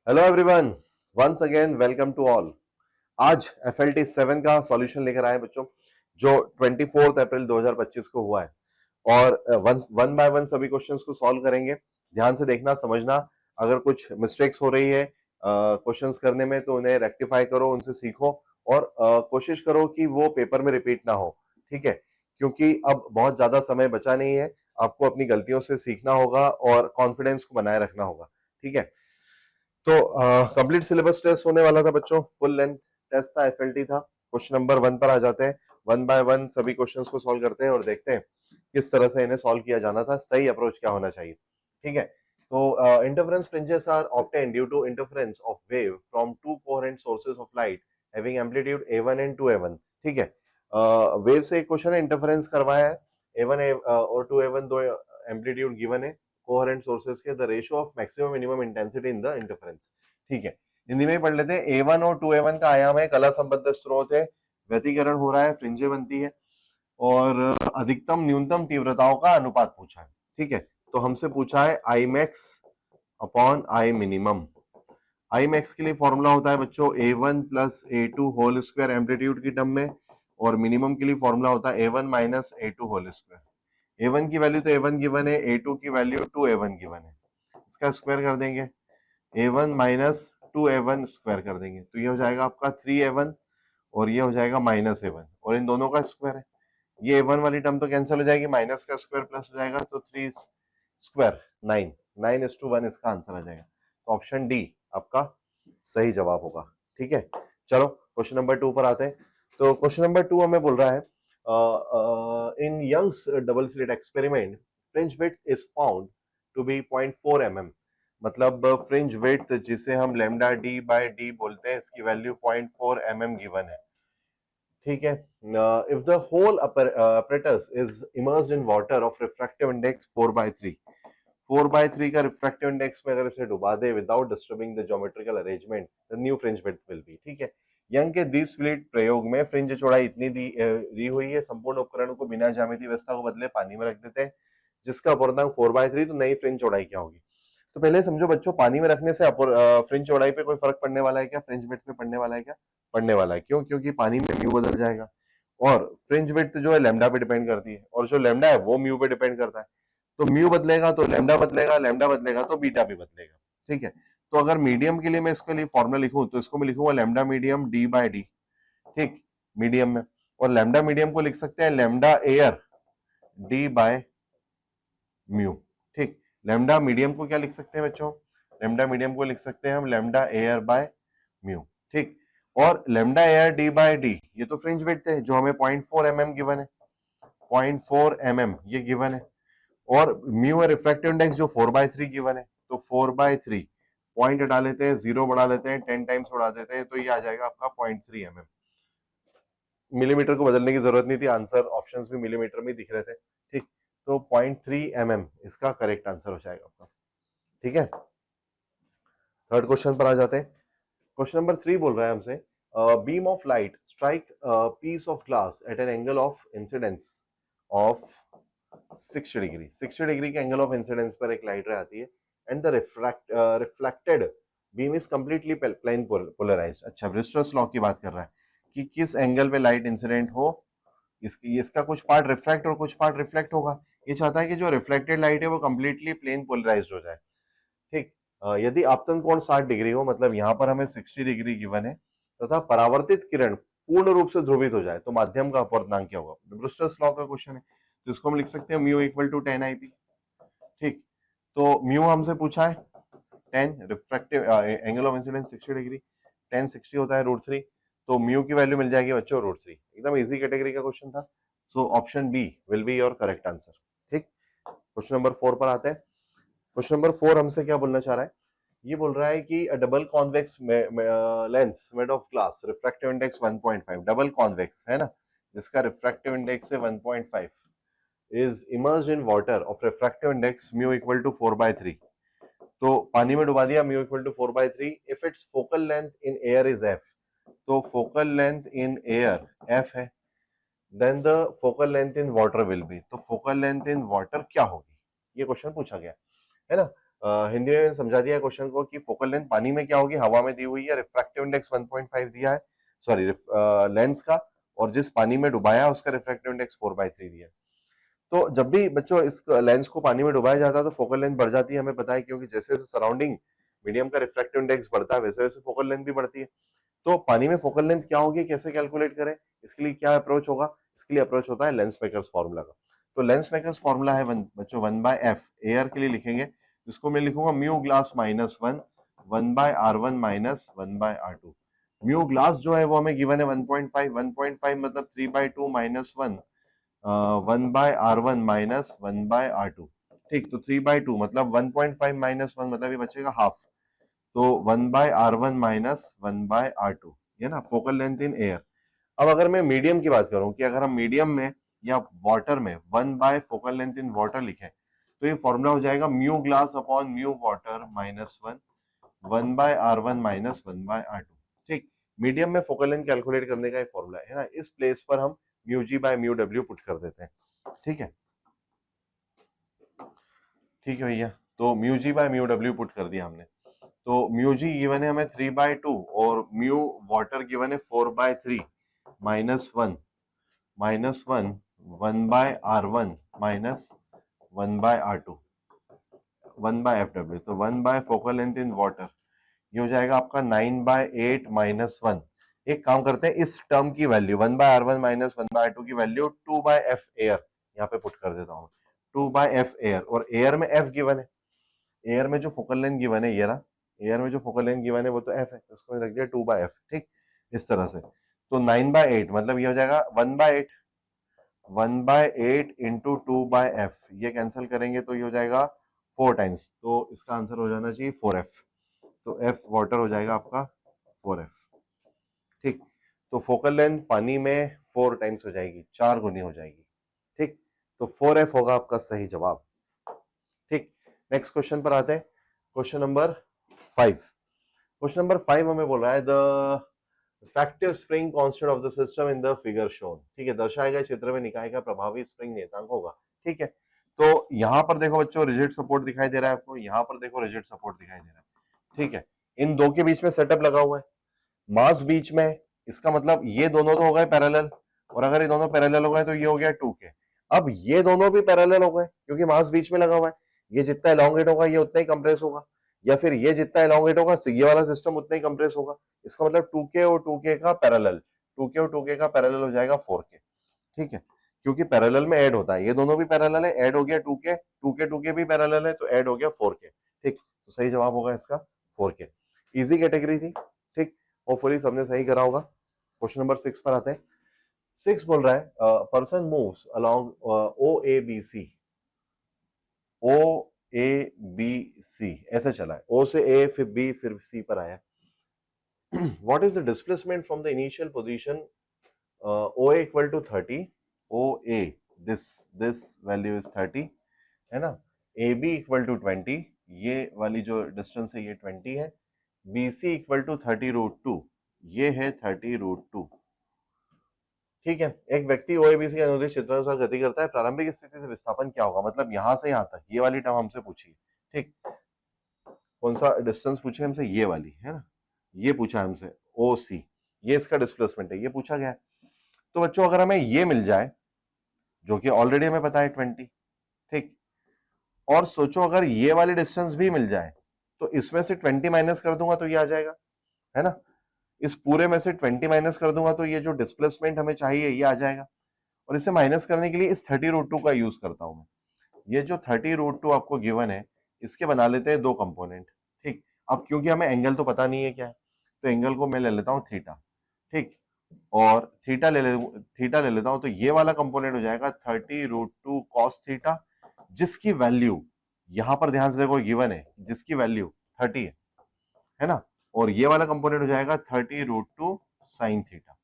Hello everyone, once again welcome to all. आज FLT 7 का solution लेकर आए बच्चों, जो 24 अप्रैल 2025 को हुआ है। और वन बाय वन सभी क्वेश्चंस को सॉल्व करेंगे। ध्यान से देखना, समझना। अगर कुछ मिस्टेक्स हो रही है क्वेश्चंस करने में तो उन्हें रेक्टिफाई करो, उनसे सीखो और कोशिश करो कि वो पेपर में रिपीट ना हो। ठीक है, क्योंकि अब बहुत ज्यादा समय बचा नहीं है। आपको अपनी गलतियों से सीखना होगा और कॉन्फिडेंस को बनाए रखना होगा। ठीक है, तो कंप्लीट सिलेबस टेस्ट होने वाला था बच्चों, फुल लेंथ टेस्ट था, FLT था। क्वेश्चन नंबर 1 पर आ जाते हैं। वन बाय वन सभी क्वेश्चंस को सॉल्व करते हैं और देखते हैं किस तरह से इन्हें सॉल्व किया जाना था, सही अप्रोच क्या होना चाहिए। ठीक है, तो interference fringes are obtained due to interference of wave from two coherent sources of light having amplitude A1 and 2A1। ठीक है, वेव से एक क्वेश्चन है, इंटरफेरेंस करवाया है, A1 और 2A1 दो एम्पलीट्यूड गिवन है कोहेरेंट सोर्सेज के, the ratio of maximum minimum intensity in the interference. ठीक है, हिंदी में ही पढ़ लेते हैं। A1 और 2A1 का आयाम है, कला संबद्ध स्रोत है, व्यतिकरण हो रहा है, फ्रिंजे बनती है और अधिकतम न्यूनतम तीव्रताओं का अनुपात पूछा है। ठीक है, तो हमसे पूछा है I max upon I minimum. I max के लिए फॉर्मूला होता है बच्चों A1 plus A2 whole square amplitude की टर्म में, और मिनिमम के लिए फॉर्मूला होता है A1 minus A2 whole square. A1 की वैल्यू तो A1 गिवन है, A2 की वैल्यू 2A1 गिवन है, इसका स्क्वायर कर देंगे, A1 माइनस 2A1 स्क्वायर कर देंगे, तो ये हो जाएगा आपका 3A1 और ये हो जाएगा माइनस A1 और इन दोनों का स्क्वायर है। ये A1 वाली टर्म तो कैंसिल हो जाएगी, माइनस का स्क्वायर प्लस हो जाएगा, तो 3 स्क्वायर 9, 9:1 इसका आंसर आ जाएगा। तो ऑप्शन डी आपका सही जवाब होगा। ठीक है, चलो क्वेश्चन नंबर 2 पर आते हैं। तो क्वेश्चन नंबर 2 हमें बोल रहा है, in Young's double slit experiment fringe width is found to be 0.4 mm। मतलब फ्रिंज विड्थ जिसे हम लेमडा डी बाय डी बोलते हैं, इसकी वैल्यू 0.4 mm गिवन है। ठीक है, if the whole apparatus is immersed in water of refractive index 4/3, 4/3 का रिफ्रैक्टिव इंडेक्स में अगर इसे डुबा दे without disturbing the geometrical arrangement, the new fringe width will be. ठीक है, यंग के दी स्लिट प्रयोग में फ्रिंज चौड़ाई इतनी दी हुई है, संपूर्ण उपकरण को बिना ज्यामितीय व्यवस्था को बदले पानी में रख देते हैं, जिसका अपूर्णांक 4/3, तो नई फ्रिंज चौड़ाई क्या होगी। तो पहले समझो बच्चों, पानी में रखने से फ्रिंज चौड़ाई पे कोई फर्क पड़ने वाला है क्या, फ्रिंज विड्थ पे पड़ने वाला है क्या, पड़ने वाला है। क्यों? क्योंकि पानी में म्यू बदल जाएगा और फ्रिंज विड्थ जो है लैम्डा पे डिपेंड करती है, और जो लैम्डा है वो म्यू पे डिपेंड करता है। तो म्यू बदलेगा तो लैम्डा बदलेगा, लैम्डा बदलेगा तो बीटा भी बदलेगा। ठीक है, तो अगर मीडियम के लिए मैं इसके लिए फॉर्मूला लिखूं तो इसको मैं लिखूंगा lambda medium D by d. ठीक, मीडियम में, और लैम्डा मीडियम को लिख सकते हैं lambda air D by mu. ठीक, लैम्डा मीडियम को क्या लिख सकते हैं बच्चों, लैम्डा मीडियम को लिख सकते हैं हम लैम्डा एयर बाय म्यू। ठीक, और lambda air D by d ये तो फ्रिंज विड्थ है जो हमें 0.4 mm गिवन है, 0.4 mm ये गिवन है, और म्यू है रिफ्रैक्टिव इंडेक्स जो 4/3 गिवन है, तो 4/3 पॉइंट हटा लेते हैं, जीरो बढ़ा लेते हैं, 10 टाइम्स बढ़ा देते हैं, तो ये आ जाएगा आपका 0.3 mm। मिलीमीटर को बदलने की जरूरत नहीं थी, आंसर ऑप्शंस भी मिलीमीटर में दिख रहे थे। ठीक, तो 0.3 mm इसका करेक्ट आंसर हो जाएगा आपका। ठीक है, थर्ड क्वेश्चन पर आ जाते हैं। क्वेश्चन नंबर 3 बोल रहा है हमसे, beam of light strike piece of glass at an angle of incidence of 60 degree, 60 degree के एंगल ऑफ इंसिडेंस पर एक लाइट रे आती है, and the reflected beam is completely plane polarised. अच्छा, ब्रिस्टल्स लॉ की बात कर रहा है कि किस एंगल पे लाइट इंसिडेंट हो, इसका कुछ पार्ट रिफ्रैक्ट और कुछ पार्ट रिफ्लेक्ट होगा। ये चाहता है कि जो रिफ्लेक्टेड लाइट है वो कंप्लीटली प्लेन पोलराइज्ड हो जाए। ठीक, यदि आपतन कोण 60 डिग्री हो, मतलब यहाँ पर हमें 60 डिग्री गिवन है, तथा परावर्तित किरण पूर्ण रूप से ध्रुवित हो जाए तो माध्यम का अपवर्तनांक क्या होगा। ब्रूस्टर्स लॉ का क्वेश्चन है, तो इसको हम लिख सकते हैं म्यू इक्वल टू 10 IP। ठीक, तो म्यू हमसे पूछा है 10, refractive angle of incidence 60 degree, 10 60 होता है √3, तो म्यू की वैल्यू मिल जाएगी बच्चों √3। एकदम इजी कैटेगरी का क्वेश्चन था, so option B will be your correct answer. ठीक, क्वेश्चन नंबर 4 पर आते हैं। क्वेश्चन नंबर 4 हमसे क्या बोलना चाह रहा है, ये बोल रहा है कि double convex lens made of glass refractive index 1.5, double convex है ना, जिसका रिफ्रैक्टिव इंडेक्स है 1.5, is immersed in water of refractive index mu equal to 4/3। तो पानी में डुबा दिया, mu equal to 4/3, if its focal length in air is f, तो focal length in air f है, then the focal length in water will be, तो focal length in water क्या होगी, ये क्वेश्चन पूछा गया है ना। हिंदी में समझा दिया क्वेश्चन को कि फोकल लेंथ पानी में क्या होगी, हवा में दी हुई है, रिफ्रैक्टिव इंडेक्स 1.5 दिया है, सॉरी लेंस का, और जिस पानी में डुबाया है उसका रिफ्रैक्टिव इंडेक्स 4/3 दिया है। तो जब भी बच्चों इस लेंस को पानी में डुबाया जाता है तो फोकल लेंथ बढ़ जाती है, हमें पता है, क्योंकि जैसे जैसे सराउंडिंग मीडियम का रिफ्रैक्टिव इंडेक्स बढ़ता है वैसे वैसे फोकल लेंथ भी बढ़ती है। तो पानी में फोकल लेंथ क्या होगी, कैसे कैलकुलेट करें, इसके लिए क्या अप्रोच होगा, इसके लिए अप्रोच होता है लेंस मेकर्स फॉर्मूला का। तो लेंस मेकर्स फॉर्मूला है बच्चों 1/f, एयर के लिए लिखेंगे, इसको मैं लिखूंगा mu glass -1, 1/r1 - 1/r2। Mu glass जो है वो हमें गिवन है 1.5, 1.5 मतलब 3/2 - 1, 1/r1 - 1/r2। ठीक, तो 3/2 मतलब 1.5 - 1 मतलब ये बचेगा हाफ, तो 1/r1 - 1/r2, ये ना फोकल लेंथ इन एयर। अब अगर मैं मीडियम की बात करूं कि अगर हम मीडियम में या वाटर में 1 फोकल लेंथ इन वाटर लिखें तो ये फॉर्मूला हो जाएगा mu glass upon mu water -1, 1/r1 - 1/r2। ठीक, मीडियम में फोकल लेंथ कैलकुलेट करने का ये फॉर्मूला है ना, इस प्लेस पर हम म्यू जी बाय म्यू डब्ल्यू पुट कर देते हैं। ठीक है, ठीक है भैया, तो म्यू जी बाय म्यू डब्ल्यू पुट कर दिया हमने। तो म्यू जी गिवन है हमें 3/2 और म्यू वाटर गिवन है 4/3 -1 -1 1/r1 - 1/r2 1/fw, तो 1 फोकल लेंथ इन वाटर ये हो जाएगा आपका 9/8 -1। एक काम करते हैं, इस टर्म की वैल्यू 1/r1 - 1/r2 की वैल्यू 2/f एयर यहाँ पे पुट कर देता हूँ, 2/f एयर, और एयर में f गिवन है, एयर में जो फोकल लेंथ गिवन है ये रहा, एयर में जो फोकल लेंथ गिवन है वो तो f है, उसको रख दिया 2/f। ठीक, इस तरह से, तो 9/8 मतलब ये हो जाएगा 1/8, 1/8 इंटू 2/f, ये कैंसिल करेंगे तो ये हो जाएगा 4 टाइम्स, तो इसका आंसर हो जाना चाहिए 4f, तो f वाटर हो जाएगा आपका 4f। ठीक, तो फोकल लेंथ पानी में 4 टाइम्स हो जाएगी, 4 गुनी हो जाएगी। ठीक, तो 4f होगा आपका सही जवाब। ठीक, नेक्स्ट क्वेश्चन पर आते हैं, क्वेश्चन नंबर 5। क्वेश्चन नंबर 5 हमें बोल रहा है the effective spring constant of the system in the figure shown. ठीक है, दर्शाए गए चित्र में निकाय का प्रभावी स्प्रिंग नियतांक होगा। ठीक है, तो यहां पर देखो बच्चों रिजिड सपोर्ट दिखाई दे रहा है आपको, यहां पर देखो रिजिड सपोर्ट दिखाई दे रहा है। ठीक है, इन दो के बीच में सेटअप लगा हुआ है, मास बीच में है, इसका मतलब ये दोनों तो हो गए पैरेलल, और अगर ये दोनों पैरेलल हो गए तो ये हो गया 2k। अब ये दोनों भी पैरेलल हो गए क्योंकि मास बीच में लगा हुआ है, ये जितना एलोंगेट होगा ये उतना ही कंप्रेस होगा, या फिर ये जितना एलोंगेट होगा ये वाला सिस्टम उतना ही कंप्रेस होगा। इसका मतलब 2k और 2k का पैरेलल, 2k और 2k का पैरेलल हो जाएगा 4k। ठीक है, क्योंकि पैरेलल में ऐड होता है, ये दोनों भी पैरेलल है, ऐड हो गया 2k, 2k 2k भी पैरेलल है तो ऐड हो गया 4k। ठीक, तो सही जवाब होगा इसका 4k। इजी कैटेगरी थी। ठीक, होपफुली सबने सही करा होगा। क्वेश्चन नंबर 6 पर आते हैं। 6 बोल रहा है person moves along O A B C, O A B C ऐसे चला है, ओ से ए फिर बी फिर सी पर आया। What is the displacement from the initial position O A equal to 30, O A this value is 30 है ना, ए बी इक्वल टू 20, ये वाली जो डिस्टेंस है ये 20 है, बी सी इक्वल टू 30√2, ये है 30√2। ठीक है, एक व्यक्ति ओएबीसी के अनुदिश क्षेत्रानुसार गति करता है, प्रारंभिक स्थिति से विस्थापन क्या होगा, मतलब यहां से यहां तक, ये वाली टर्म हमसे पूछी। ठीक, कौन सा डिस्टेंस पूछे हमसे, ये वाली है ना, ये पूछा हमसे ओ सी, ये इसका डिस्प्लेसमेंट है, ये पूछा गया है। तो बच्चों अगर हमें ये मिल जाए जो कि ऑलरेडी हमें पता है 20, ठीक, और सोचो अगर ये वाली डिस्टेंस भी मिल जाए तो इसमें से 20 माइनस कर दूंगा तो ये आ जाएगा, है ना, इस पूरे में से 20 माइनस कर दूंगा तो ये जो डिस्प्लेसमेंट हमें चाहिए ये आ जाएगा, और इसे माइनस करने के लिए इस 30√2 का यूज करता हूं मैं। ये जो 30√2 आपको गिवन है इसके बना लेते हैं दो कंपोनेंट। ठीक, अब क्योंकि हमें एंगल तो पता नहीं है क्या है, तो एंगल को मैं ले लेता हूं थीटा। ठीक, और थीटा ले लेता हूं, तो ये वाला कंपोनेंट हो जाएगा 30√2 cos थीटा, जिसकी वैल्यू यहां पर ध्यान से देखो गिवन है, जिसकी वैल्यू 30 है ना, और ये वाला कंपोनेंट हो जाएगा 30√2 sin थीटा।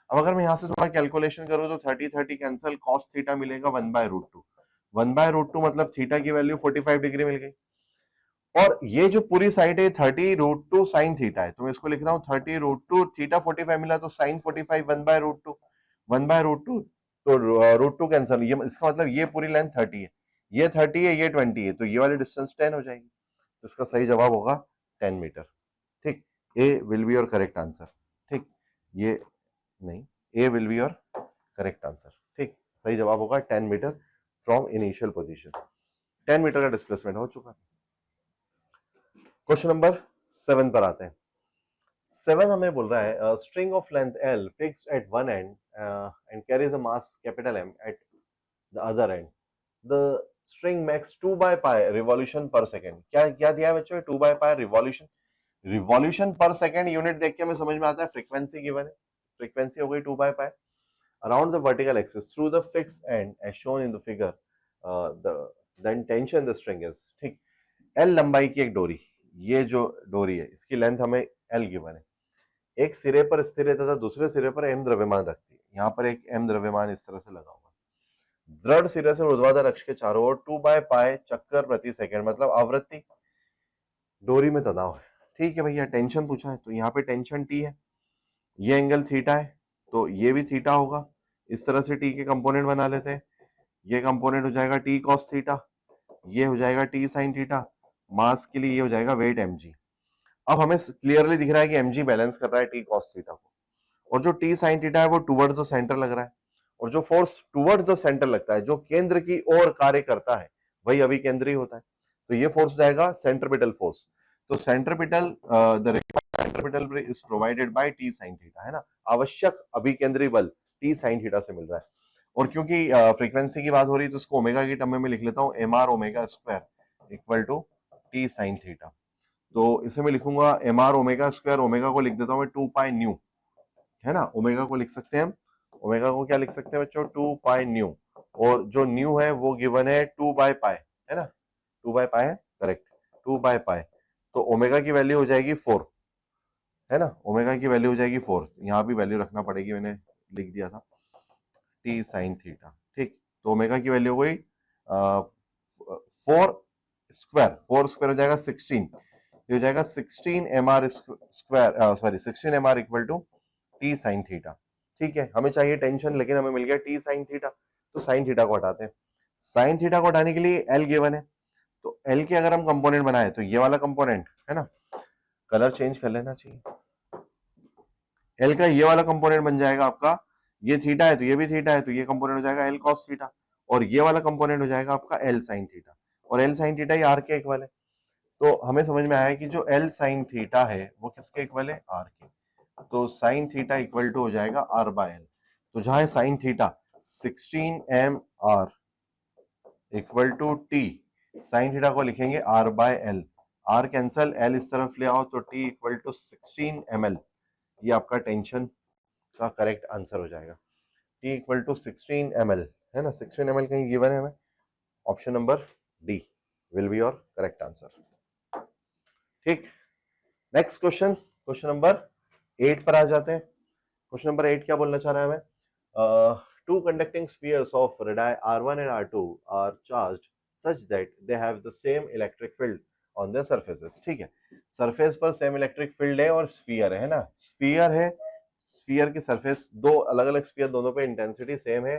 अब अगर मैं यहां से थोड़ा कैलकुलेशन करूं तो 30 कैंसिल, cos थीटा मिलेगा 1/√2, 1/√2 मतलब थीटा की वैल्यू 45 डिग्री मिल गई, और ये जो पूरी साइड है 30√2 sin थीटा है, तो मैं इसको लिख रहा हूं 30√2, थीटा 45 मिला तो sin 45 1/√2, 1/√2 तो √2 कैंसिल, ये इसका मतलब ये पूरी लेंथ 30 है, ये 30 है, ये 20 है, तो ये वाली डिस्टेंस 10 हो जाएगी। तो इसका सही जवाब होगा 10 मीटर। ठीक, A will be your correct answer. ठीक, ये नहीं, A will be your correct answer. ठीक, सही जवाब होगा 10 metre from initial position. 10 metre का डिस्प्लेसमेंट हो चुका। क्वेश्चन नंबर 7 पर आते हैं। 7 हमें बोल रहा है string of length L fixed at one and and carries a mass capital M at the other and. The string makes 2 by pi revolution पर सेकेंड। क्या क्या दिया है बच्चों? 2 by pi रिवॉल्यूशन। रिवॉल्यूशन पर सेकेंड यूनिट देख के हमें समझ में आता है फ्रीक्वेंसी गिवन है, फ्रीक्वेंसी हो गई 2 by pi around the vertical axis through the fixed end as shown in the figure. Then tension the string is। ठीक, L लंबाई की एक डोरी, ये जो डोरी है इसकी लेंथ हमें L गिवन है, एक सिरे पर स्थिर है तथा दूसरे सिरे पर M द्रव्यमान रखती है। यहाँ पर एक M द्रव्यमान इस तरह से लगा हुआ है। दृढ़ सिरे से ऊर्ध्वाधर अक्ष के चारों ओर 2 by pi चक्कर प्रति सेकंड मतलब आवृत्ति डोरी में तनाव है। ठीक है भैया, टेंशन पूछा है तो यहाँ पे टेंशन T है, ये एंगल थीटा है तो ये भी थीटा होगा। इस तरह से T के कंपोनेंट बना लेते हैं। ये कंपोनेंट हो जाएगा T cos थीटा, ये हो जाएगा T sin थीटा, मास के लिए ये हो जाएगा वेट mg। अब हमें क्लियरली दिख रहा है कि mg बैलेंस कर रहा है T cos थीटा को, और जो T sin थीटा है वो टुवर्ड्स द सेंटर लग रहा है, और जो फोर्स टुवर्ड्स द सेंटर लगता है, जो केंद्र की ओर कार्य करता है, वही अभिकेंद्री होता है। तो ये फोर्स जाएगा सेंट्रीपिटल फोर्स। तो centripetal the centripetal is provided by T sin theta, है ना, आवश्यक अभिकेंद्री बल T sin थीटा से मिल रहा है। और क्योंकि फ्रीक्वेंसी की बात हो रही है तो इसको ओमेगा की टर्म में लिख लेता हूं, mr omega square equal to T sin theta. तो इसे मैं लिखूंगा mr ओमेगा स्क्वायर, ओमेगा को लिख देता हूं मैं 2 पाई न्यू, है ना, ओमेगा को लिख सकते हैं हम, ओमेगा को क्या लिख सकते हैं बच्चों? 2 पाई न्यू, और जो न्यू है वो गिवन है 2 बाय पाई, है ना, 2 बाय पाई है, करेक्ट, 2 बाय पाई। तो ओमेगा की वैल्यू हो जाएगी 4, है ना, ओमेगा की वैल्यू हो जाएगी 4, यहाँ भी वैल्यू रखना पड़ेगी, मैंने लिख दिया था T sin थीटा। ठीक, तो ओमेगा की वैल्यू हो गई 4 स्क्वायर, 4 स्क्वायर हो जाएगा 16, ये हो जाएगा 16 mr square, sorry 16 mr equal to T sin theta. ठीक है, हमें चाहिए टेंशन, लेकिन हमें मिल गया T sin थीटा, तो sin थीटा को हटाते हैं। sin थीटा को हटाने के लिए L गिवन है, तो L के अगर हम कंपोनेंट बनाए तो ये वाला कंपोनेंट, है ना, कलर चेंज कर लेना चाहिए, L का ये वाला कंपोनेंट बन जाएगा आपका, ये थीटा है तो ये भी थीटा है, तो ये कंपोनेंट हो जाएगा L cos थीटा, और ये वाला कंपोनेंट हो जाएगा आपका L sin थीटा, और L sin थीटा ये R के इक्वल है। तो हमें समझ में आया कि जो L sin थीटा है वो किसके इक्वल है? R के। तो sin थीटा इक्वल टू हो जाएगा R बाय L। तो जहां है sin theta 16 mr equal to T, sin theta को लिखेंगे R by L, R cancel, L इस तरफ ले आओ तो T इक्वल टू 16 ml, ये आपका टेंशन का करेक्ट आंसर हो जाएगा। T इक्वल टू 16 ml, है ना, 16 ml कहीं गिवन है हमें, option number D will be your correct answer. ठीक, नेक्स्ट क्वेश्चन, क्वेश्चन नंबर 8 पर आ जाते हैं। क्वेश्चन नंबर 8 क्या बोलना चाह रहा है हमें? Two conducting spheres of radii R1 and R2 are charged such that they have the same electric field on their surfaces. ठीक है, सरफेस पर सेम इलेक्ट्रिक फील्ड है और स्फीयर है ना, स्फीयर है, स्फीयर की सरफेस, दो अलग अलग स्फीयर, दोनों पे इंटेंसिटी सेम है।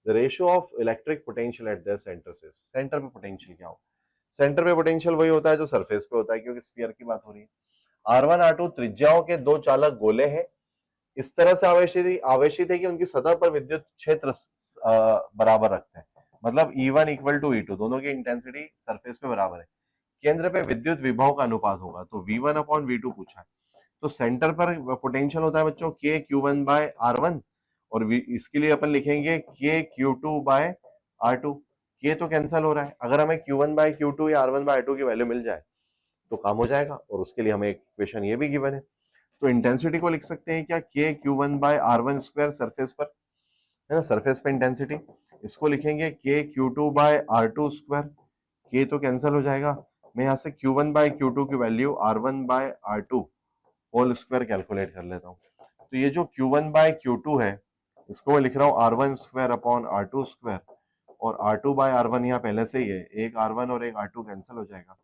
The ratio of electric potential at there centre से, सेंटर पे पोटेंशियल क्या हो? सेंटर पे पोटेंशियल वही होता है जो सरफेस पे होता है, क्योंकि स्फीयर की बात हो रही है। R1 R2 त्रिज्याओं के दो चालक गोले हैं, इस तरह से आवेशित है कि उनकी सतह पर विद्युत क्षेत्र बराबर रखते हैं, मतलब E1 इक्वल टू E2, दोनों की इंटेंसिटी सरफेस पे बराबर है। केंद्र पे विद्युत विभव का अनुपात होगा, तो V1 अपॉन V2 पूछा है। तो सेंटर पर पोटेंशियल होता है बच्चों K Q1 बाय R1, और इसके लिए अपन लिखेंगे K Q2 by R2। K तो कैंसिल हो रहा है, अगर हमें Q1 बाय Q2 या R1 बाय R2 की वैल्यू मिल जाए तो काम हो जाएगा, और उसके लिए हमें इक्वेशन ये भी गिवन है। तो इंटेंसिटी को लिख सकते हैं क्या? K Q1 bye R1 square surface पर, है ना, सरफेस पे इंटेंसिटी, इसको लिखेंगे K Q2 by R2 square, K तो कैंसिल हो जाएगा, मैं यहाँ से Q1 बाय Q2 की value R1 by R2 whole square calculate कर लेता हूँ। तो ये जो Q1 बाय Q2 है इसको मैं लिख रहा हूँ R1 square upon R2 square, और R2 बाय R1 यहाँ पहले से ही है, एक R1 और एक R2 कैंसिल हो जाएगा,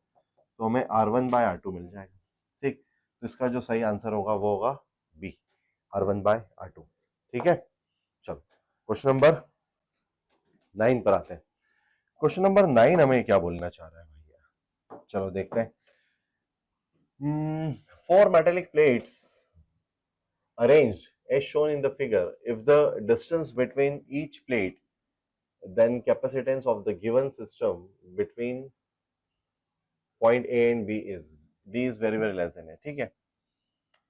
तो हमें R1 बाय R2 मिल जाएगा। ठीक, तो इसका जो सही आंसर होगा वो होगा बी, R1 बाय R2। ठीक है, चलो क्वेश्चन नंबर 9 पर आते हैं। क्वेश्चन नंबर 9 हमें क्या बोलना चाह रहा है भैया, चलो देखते हैं। 4 metallic plates arranged as shown in the figure. If the distance between each plate, then capacitance of the given system between point A and B is very very less than है. ठीक है,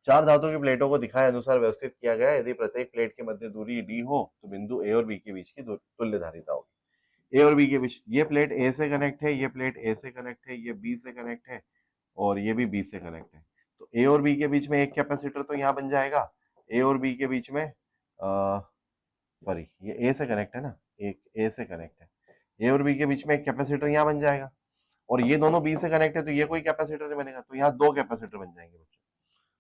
चार धातु की प्लेटों को दिखाए अनुसार व्यवस्थित किया गया. यदि प्रत्येक प्लेट के मध्य दूरी d हो तो बिंदु A और B के बीच की तुल्य धारिता होगी. A और B के बीच, ये प्लेट A से कनेक्ट है, ये प्लेट A से कनेक्ट है, ये B से कनेक्ट है और ये भी B से कनेक्ट है. तो A और B के बीच में एक कैपेसिटर तो यहाँ बन जाएगा. A और B के बीच में सॉरी ये A से कनेक्ट है ना, एक A से कनेक्ट है. A और B के बीच में एक कैपेसिटर यहाँ बन जाएगा और ये दोनों B से कनेक्ट है तो ये कोई कैपेसिटर नहीं बनेगा. तो यहाँ दो कैपेसिटर बन जाएंगे बच्चों,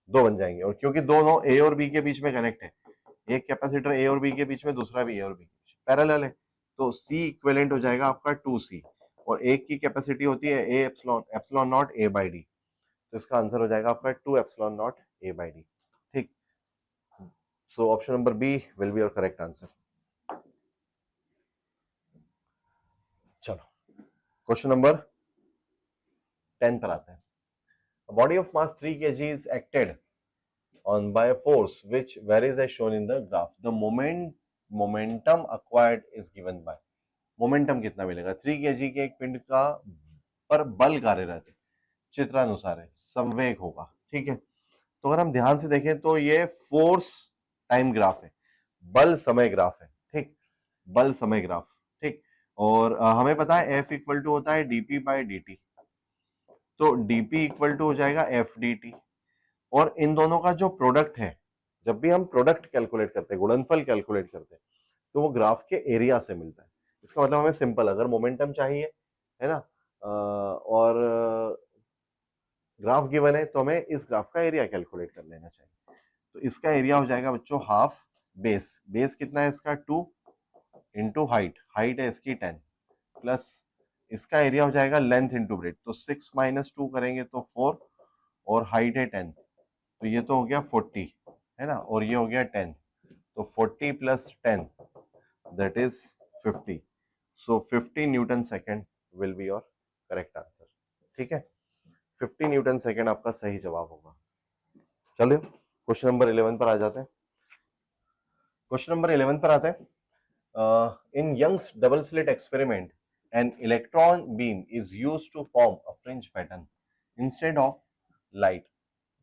दो बन जाएंगे. और क्योंकि दोनों A और B के बीच में कनेक्ट है, एक कैपेसिटर A और B के बीच में, दूसरा भी A और B के बीच में पैरेलल है, तो C इक्विवेलेंट हो जाएगा आपका 2C और एक की कैपेसिटी होती है A epsilon naught A by D. तो इसका आंसर हो जाएगा आपका 2 epsilon naught A by D. ठीक, so option number B will be your correct answer. चलो क्वेश्चन नंबर 10 पर आते हैं. A body of mass 3 kg is acted on by a force which varies as shown in the graph. The momentum acquired is given by. Momentum कितना मिलेगा 3 kg के एक पिंड का पर बल कार्यरत है, चित्रानुसार है, संवेग होगा. ठीक है, तो अगर हम ध्यान से देखें तो ये फोर्स टाइम ग्राफ है, बल समय ग्राफ है. ठीक, बल समय ग्राफ. ठीक, और हमें पता है F इक्वल टू होता है dp बाई dt. तो dp इक्वल टू हो जाएगा f dt. और इन दोनों का जो प्रोडक्ट है, जब भी हम प्रोडक्ट कैलकुलेट करते हैं, गुणनफल कैलकुलेट करते हैं, तो वो ग्राफ के एरिया से मिलता है. इसका मतलब हमें सिंपल, अगर मोमेंटम चाहिए है ना और ग्राफ गिवन है तो हमें इस ग्राफ का एरिया कैलकुलेट कर लेना चाहिए. तो इसका एरिया हो जाएगा बच्चों हाफ बेस. बेस कितना है इसका 2 इंटू हाइट, हाइट है इसकी 10 प्लस इसका एरिया हो जाएगा लेंथ इंटू ब्रेड. तो 6 माइनस 2 करेंगे तो 4 और हाइट है 10, तो ये तो हो गया 40 है ना, और ये हो गया 10. तो 40 plus 10 that is 50. So 50 Newton second will be your correct answer. ठीक है, 50 न्यूटन सेकेंड आपका सही जवाब होगा. चलिए क्वेश्चन नंबर 11 पर आ जाते हैं. क्वेश्चन नंबर 11 पर आते हैं. In Young's double slit experiment an electron beam is used to form a fringe pattern instead of light.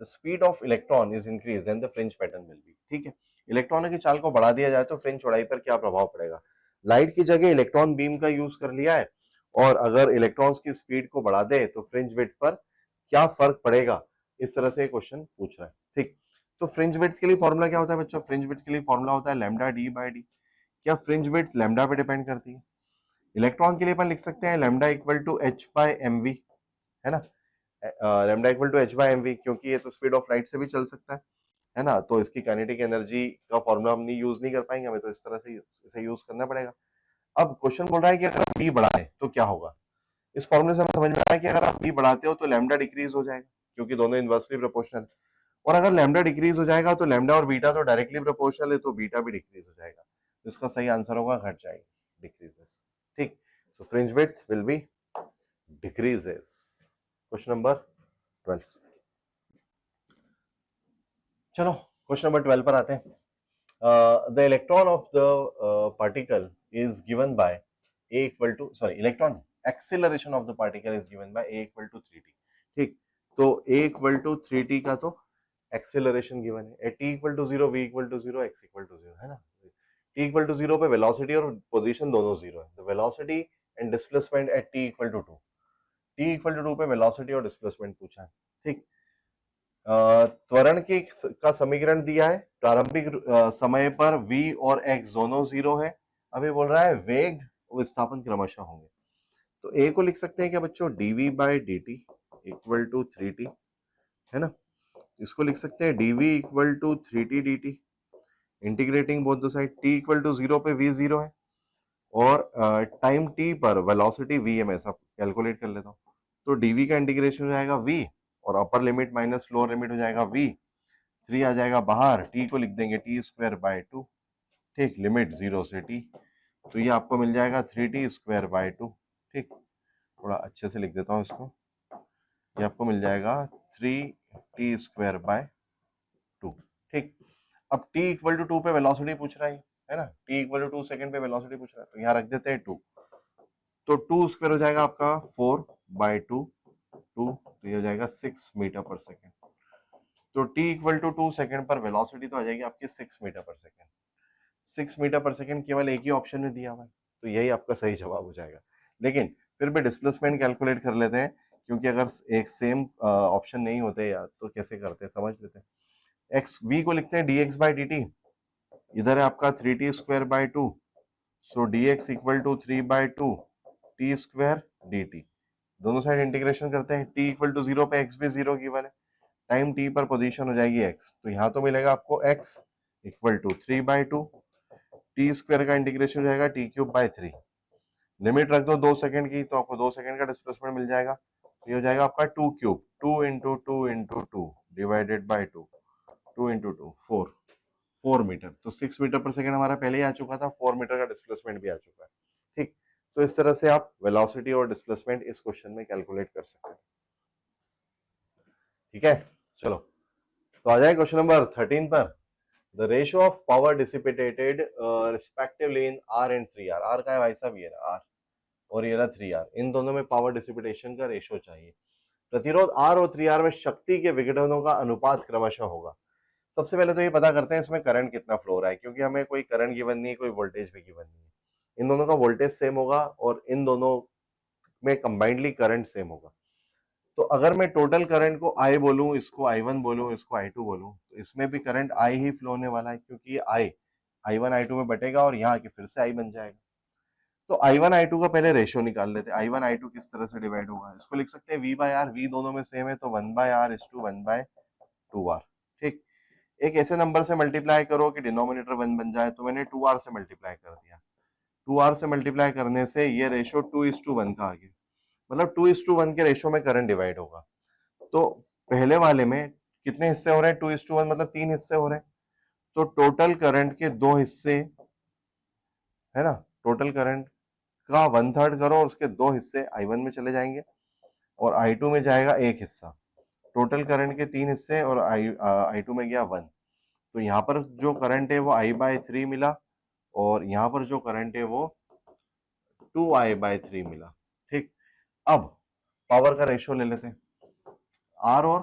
The speed of electron is increased then the fringe pattern will be. ठीक है, इलेक्ट्रॉनों की चाल को बढ़ा दिया जाए तो फ्रिंज चौड़ाई पर क्या प्रभाव पड़ेगा. लाइट की जगह इलेक्ट्रॉन बीम का यूज कर लिया है और अगर इलेक्ट्रॉन्स की स्पीड को बढ़ा दे तो फ्रिंज विड्थ पर क्या फर्क पड़ेगा, इस तरह से क्वेश्चन पूछ रहा है. ठीक, तो फ्रिंज विड्थ के लिए फॉर्मूला क्या होता है बच्चों. फ्रिंज विड्थ के लिए फॉर्मूला होता है लैम्डा डी बाई डी. क्या फ्रिंज विड्थ लैम्डा पे डिपेंड करती है. इलेक्ट्रॉन के लिए अपन लिख सकते हैं lambda equal to h by m v, है ना. Lambda equal to h by m v, क्योंकि ये तो स्पीड ऑफ लाइट से भी चल सकता है ना, तो इसकी काइनेटिक एनर्जी का फॉर्मूला हम यूज नहीं कर पाएंगे, हमें तो इस तरह से इसे यूज करना पड़ेगा. अब क्वेश्चन बोल रहा है कि अगर आप v बढ़ाएं तो क्या होगा. इस फॉर्मूले से हमें समझ में आया कि अगर आप v बढ़ाते हो तो लैम्डा डिक्रीज हो जाएगा, क्योंकि दोनों इनवर्सली प्रोपोर्शनल है. और अगर लैम्डा डिक्रीज हो जाएगा तो लैम्डा और बीटा तो डायरेक्टली प्रोपोर्शनल है, तो बीटा भी डिक्रीज हो जाएगा. तो इसका सही आंसर होगा घट जाएगी, डिक्रीजेस. ठीक, so fringe width will be decreases. Question number 12. चलो क्वेश्चन नंबर 12 पर आते हैं. The electron of the particle is given by a equal to electron acceleration of the particle is given by a equal to 3t. ठीक, तो a equal to 3t का तो acceleration given है, t equal to 0, v equal to 0, x equal to 0, है ना. t equal to 0 पे velocity और position दोनों 0 है. The velocity and displacement at t equal to 2. t equal to 2 पे velocity और displacement पूछा है. ठीक, त्वरण की का समीकरण दिया है, प्रारंभिक समय पर v और x दोनों 0 है. अभी बोल रहा है वेग विस्थापन क्रमशः होंगे. तो a को लिख सकते हैं क्या बच्चों, dv by dt equal to 3t, है ना. इसको लिख सकते हैं dv equal to 3t dt, integrating both the side. t equal to 0 पे v 0 है और टाइम t पर वेलोसिटी vm, ऐसा कैलकुलेट कर लेता हूँ. तो dv का इंटीग्रेशन हो जाएगा v और upper limit minus lower limit हो जाएगा v. 3 आ जाएगा बाहर, t को लिख देंगे t स्क्वायर बाय 2. ठीक, लिमिट 0 से t, तो ये आपको मिल जाएगा 3t स्क्वायर बाय 2. ठीक, थोड़ा अच्छे से लिख देता हूँ इसको. ये आपको मिल जाएगा 3 सेकेंड, टी स्क्वायर बाय 2। ठीक, अब t इक्वल टू 2 पे वेलोसिटी पूछ रहा है ना, t इक्वल टू 2 सेकेंड पे वेलोसिटी पूछ रहा है, तो यहाँ रख देते हैं 2, तो 2 स्क्वायर हो जाएगा आपका 4 बाय 2, तो ये हो जाएगा 6 मीटर पर सेकेंड। तो t इक्वल टू 2 सेकेंड पर वेलोसिटी तो आ जाएगी आपकी 6 मीटर पर सेकेंड। 6 मीटर पर सेकेंड केवल एक ही ऑप्शन में दिया हुआ है, तो यही आपका सही जवाब हो जाएगा। लेकिन फिर भी डिस्प्लेसमेंट कैलकुलेट कर लेते हैं, क्योंकि अगर एक सेम ऑप्शन नहीं होते यार तो कैसे करते हैं समझ लेते हैं। एक्स वी को लिखते हैं dx बाई dt, इधर है आपका 3t square by 2, so dx equal to 3 by 2 t square dt। दोनों साइड इंटीग्रेशन करते हैं, t इक्वल टू 0 पे x भी 0 गिवन है, टाइम t पर पोजीशन हो जाएगी x, तो यहाँ तो मिलेगा आपको x equal to 3 by 2, t square का इंटीग्रेशन हो जाएगा टी क्यूब बाय 3, लिमिट रख दो 2 सेकंड की, तो आपको 2 सेकंड का डिस्प्लेसमेंट मिल जाएगा, ये हो जाएगा आपका 2 cube, 2 into 2 into 2 divided by 2, 2 into 2 4 metre, तो 6 मीटर पर सेकंड हमारा पहले ही आ चुका था, 4 मीटर का डिस्प्लेसमेंट भी आ चुका है। ठीक, तो इस तरह से आप वेलोसिटी और डिस्प्लेसमेंट इस क्वेश्चन में कैलकुलेट कर सकते हैं। ठीक है, चलो तो आ जाए क्वेश्चन नंबर 13 पर। The ratio of power dissipated respectively in R and 3R, R का है भाई साहब, ये रहा आर और ये रहा 3R, इन दोनों में पावर डिसिपिटेशन का रेशियो चाहिए। प्रतिरोध R और 3R में शक्ति के विघटनों का अनुपात क्रमशः होगा। सबसे पहले तो ये पता करते हैं इसमें करंट कितना फ्लो रहा है, क्योंकि हमें कोई करंट गिवन नहीं है, कोई वोल्टेज भी गिवन नहीं है। इन दोनों का वोल्टेज सेम होगा और इन दोनों में कंबाइंडली करंट सेम होगा। तो अगर मैं टोटल करंट को I बोलूं, इसको I1 बोलूं, इसको I2 बोलूं, तो इसमें भी करंट I ही फ्लो होने वाला है, क्योंकि ये I1 I2 में बटेगा और यहाँ के फिर से I बन जाएगा। तो I1 I2 का पहले रेशियो निकाल लेते हैं। I1 I2 किस तरह से डिवाइड होगा, इसको लिख सकते हैं V बाय R, V दोनों में सेम है, तो 1 by R is to 1 by 2R। ठीक, एक ऐसे नंबर से मल्टीप्लाई करो कि डिनोमिनेटर 1 बन जाए, तो मैंने 2R से मल्टीप्लाई कर दिया। 2R से मल्टीप्लाई करने से ये रेशियो 2:1 का आ गया, मतलब 2:1 के रेशियो में करंट डिवाइड होगा। तो पहले वाले में कितने हिस्से हो रहे हैं, 2:1 मतलब 3 हिस्से हो रहे हैं, तो टोटल करंट के 2 हिस्से है ना, टोटल करंट का 1/3 करो और उसके 2 हिस्से I1 में चले जाएंगे और I2 में जाएगा 1 हिस्सा। टोटल करंट के 3 हिस्से और I2 में गया 1, तो यहाँ पर जो करंट है वो I/3 मिला और यहाँ पर जो करंट है वो 2I/3 मिला। ठीक, अब पावर का रेशियो ले लेते हैं। R और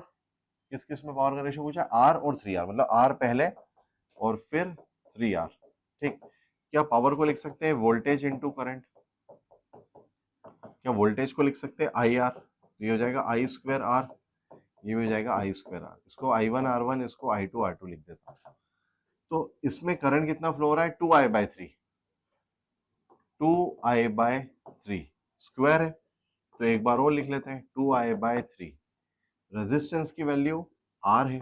किस किस में पावर का रेशियो पूछा, R और 3R, मतलब R पहले और फिर 3R। ठीक, क्या पावर को लिख सकते हैं वोल्टेज इंटू करंट, क्या वोल्टेज को लिख सकते हैं IR, ये हो जाएगा I स्क्वायर R, ये हो जाएगा I स्क्वायर R, इसको I1 R1, इसको I2 R2 लिख देता हूँ। तो इसमें करंट कितना फ्लो हो रहा है, 2I/3, 2I/3 स्क्वायर है, तो एक बार और लिख लेते हैं 2I/3। रेजिस्टेंस की वैल्यू R है,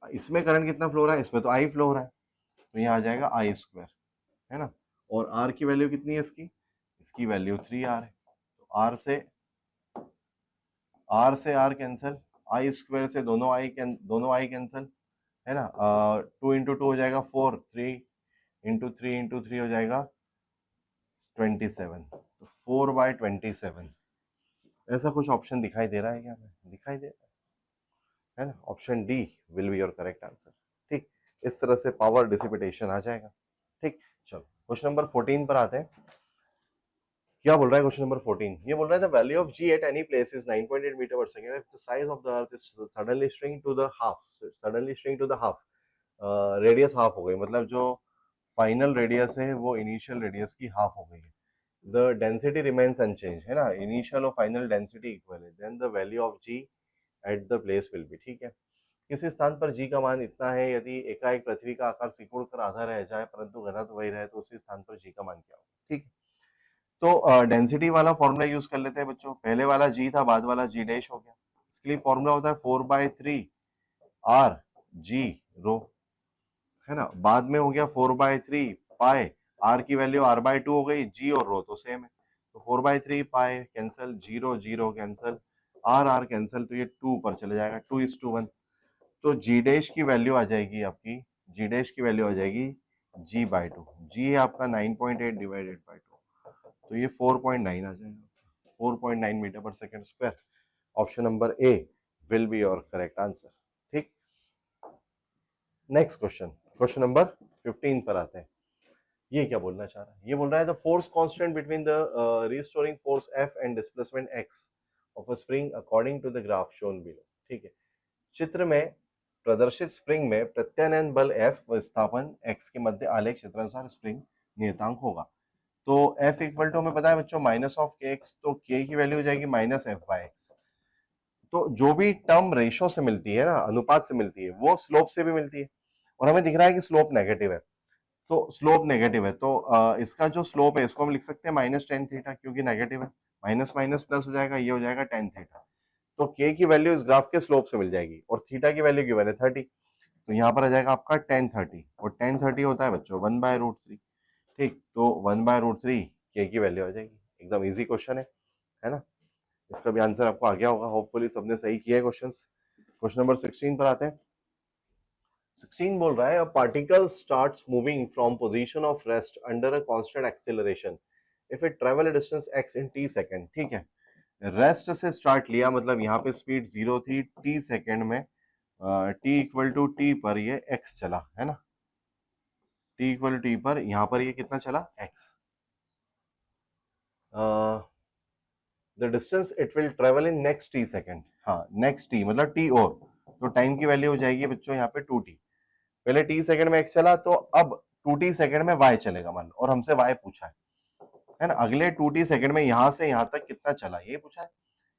इसमें करंट कितना फ्लो हो रहा है, इसमें तो I फ्लो हो रहा है, तो यहाँ आ जाएगा I स्क्वायर, है ना, और R की वैल्यू कितनी है इसकी, इसकी वैल्यू 3R है, तो R से R कैंसिल, I स्क्वायर से दोनों I कैंसिल, है ना, 2 इंटू 2 हो जाएगा 4, 3 इंटू 3 इंटू 3 हो जाएगा 27, तो 4/27। ऐसा कुछ ऑप्शन दिखाई दे रहा है क्या, हमें दिखाई दे रहा है ना, option D will be your correct answer. ठीक, इस तरह से पावर डिसिपिटेशन आ जाएगा। ठीक, चलो क्वेश्चन नंबर 14 पर आते हैं। क्या बोल रहा है क्वेश्चन नंबर 14, ये बोल रहा है the value of g at any place is 9.8 metre per second if the size of the earth is suddenly shrink to the half, radius half हो गई, मतलब जो फाइनल रेडियस है वो इनिशियल रेडियस की हाफ हो गई है। द डेंसिटी रिमेन्स अनचेंज, है ना, इनिशियल और फाइनल डेंसिटी इक्वल है, then the value of g at the place will be. ठीक है, किसी स्थान पर जी का मान इतना है, यदि एकाएक पृथ्वी का आकार सिकुड़ कर आधा रह जाए परंतु घनत्व वही रहे, तो उसी स्थान पर जी का मान क्या होगा। ठीक है, तो डेंसिटी वाला फॉर्मूला यूज कर लेते हैं बच्चों। पहले वाला जी था, बाद वाला जी डैश हो गया। इसके लिए फॉर्मूला होता है 4/3 R G रो, है ना, बाद में हो गया 4/3 पाई, R की वैल्यू R/2 हो गई, G और रो तो सेम है, तो 4/3 pi cancel, 0 0 cancel, R cancel, तो ये 2 पर चले जाएगा, 2:1, तो G डैश की वैल्यू आ जाएगी आपकी, G डैश की वैल्यू आ जाएगी G/2, G है आपका 9.8 डिवाइडेड बाय 2, तो ये 4.9 आ जाएगा, 4.9 metre per second square. Option number A will be your correct answer. ठीक, नेक्स्ट क्वेश्चन, क्वेश्चन नंबर 15 पर आते हैं। ये क्या बोलना चाह रहा है? ये बोल रहा है the force constant between the restoring force F and displacement x of a spring according to the graph shown below. ठीक है, चित्र में प्रदर्शित स्प्रिंग में प्रत्यानयन बल F व विस्थापन x के मध्य आलेख चित्रानुसार स्प्रिंग नियतांक होगा। तो F इक्वल टू हमें पता है बच्चों माइनस ऑफ के एक्स, तो k की वैल्यू हो जाएगी माइनस एफ बाई एक्स। तो जो भी टर्म रेशो से मिलती है ना, अनुपात से मिलती है, वो स्लोप से भी मिलती है, और हमें दिख रहा है कि स्लोप नेगेटिव है। तो स्लोप नेगेटिव है, तो इसका जो स्लोप है इसको हम लिख सकते हैं माइनस टेन थीटा, क्योंकि नेगेटिव है, माइनस माइनस प्लस हो जाएगा, ये हो जाएगा टेन थीटा। तो के की वैल्यू इस ग्राफ के स्लोप से मिल जाएगी, और थीटा की वैल्यू गिवन है 30, तो यहाँ पर आ जाएगा आपका टेन 30, और टेन 30 होता है बच्चों 1/√3। ठीक, तो 1/√3 के की वैल्यू आ जाएगी। एकदम इजी क्वेश्चन है ना? इसका भी आंसर आपको आ गया होगा, होपफुली सबने सही किया है क्वेश्चंस। क्वेश्चन नंबर 16 पर आते हैं। 16 बोल रहा है a particle starts moving from position of rest under a constant acceleration if it travel a distance x in t second. ठीक है, रेस्ट से स्टार्ट लिया, मतलब यहाँ पे स्पीड 0 थी, t सेकंड में t इक्वल टू t पर ये x चला, है ना? t इक्वल टू t पर यहाँ पर ये कितना चला? x। The distance it will travel in next t second. हाँ, नेक्स्ट t मतलब t, और तो टाइम की वैल्यू हो जाएगी बच्चों यहाँ पे 2t। पहले t सेकंड में x चला, तो अब 2t सेकंड में y चलेगा मान लो, और हमसे y पूछा है ना? अगले 2t सेकंड में यहाँ से यहाँ तक कितना चला ये पूछा है।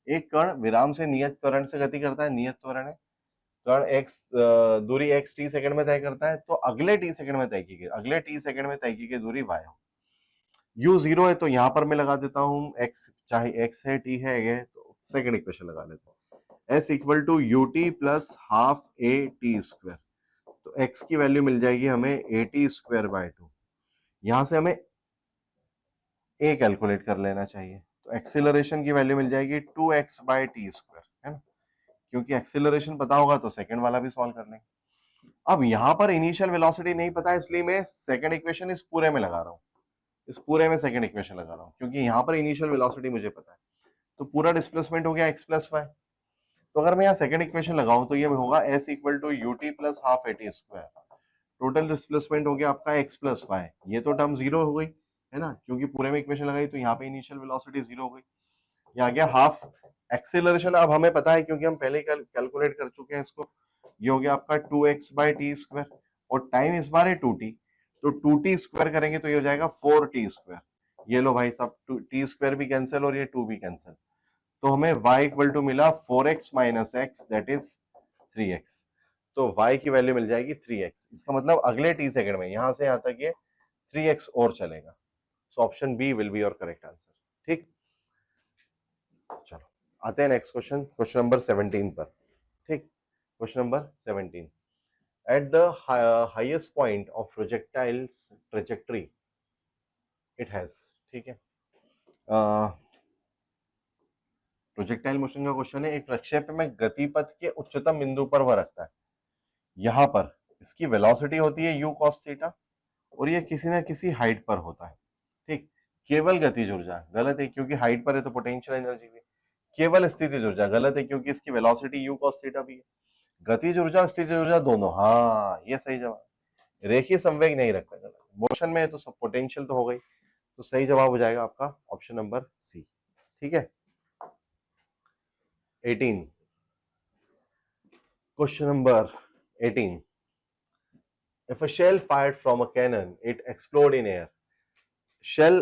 एक कण विराम से नियत त्वरण से गति करता है, नियत त्वरण है, कण x दूरी x t सेकंड में तय करता है, तो अगले t सेकंड में तय की गई, अगले t सेकंड में तय की गई दूरी y हो। u 0 है, तो यहाँ पर मैं लगा देता हूँ x, चाहे x है t है ये, तो सेकंड इक्वेशन लगा लेता हूँ, s equal to u t plus half a t square. तो x की वैल्यू मिल जाएगी हमें ए टी स्क्वायर बाय 2। यहां से हमें a कैलकुलेट कर लेना चाहिए, तो एक्सीलरेशन की वैल्यू मिल जाएगी 2x बाय टी स्क्वायर, है ना? क्योंकि एक्सीलरेशन पता होगा तो सेकंड वाला भी सॉल्व कर लेंगे। अब यहाँ पर इनिशियल वेलोसिटी नहीं पता, इसलिए मैं सेकंड इक्वेशन इस पूरे में लगा रहा हूँ, इस पूरे में सेकंड इक्वेशन लगा रहा हूँ, क्योंकि यहाँ पर इनिशियल वेलोसिटी मुझे पता है। तो पूरा डिस्प्लेसमेंट हो गया x प्लस वाई। तो अगर मैं यहाँ सेकंड इक्वेशन लगाऊं तो ये होगा s equal to u t plus half a t square. Total displacement हो गया आपका x प्लस वाई, ये तो टर्म जीरो हो गई, है ना? क्योंकि पूरे में इक्वेशन लगाई, तो यहाँ पे इनिशियल वेलोसिटी जीरो हो गई। ये आ गया हाफ। एक्सेलरेशन अब हमें पता है, क्योंकि हम पहले कैलकुलेट कर चुके हैं इसको। ये हो गया आपका 2x बाई टी स्क्वायर, और टाइम इस बार है 2t, तो 2t स्क्वायर करेंगे तो ये हो जाएगा 4t स्क्वायर। ये लो भाई साहब, t स्क्वायर भी कैंसिल और ये 2 भी कैंसिल, तो हमें y इक्वल टू मिला 4x minus x, that is 3x। तो y की वैल्यू मिल जाएगी 3x। इसका मतलब अगले t सेकंड में यहां से यहां तक ये 3x और चलेगा। So option B will be your correct answer. ठीक, चलो आते हैं नेक्स्ट क्वेश्चन, क्वेश्चन नंबर 17 पर। ठीक, question number 17, at the highest point of projectiles trajectory it has. ठीक है, प्रोजेक्टाइल मोशन का क्वेश्चन है। एक प्रक्षेपण में गतिपथ के उच्चतम बिंदु पर वह रखता है, यहां पर इसकी वेलोसिटी होती है u cos थीटा, और ये किसी ना किसी हाइट पर होता है। ठीक, केवल गतिज ऊर्जा गलत है, क्योंकि हाइट पर है तो पोटेंशियल एनर्जी भी। केवल स्थितिज ऊर्जा गलत है, क्योंकि इसकी वेलोसिटी u cos थीटा भी है। गतिज ऊर्जा स्थितिज ऊर्जा दोनों, हाँ ये सही जवाब। रेखीय संवेग नहीं रखता, गलत। मोशन में है तो सब पोटेंशियल तो हो गई, तो सही जवाब हो जाएगा आपका ऑप्शन नंबर सी। ठीक है, 18, question number 18, if a shell fired from a cannon it explode in air। Shell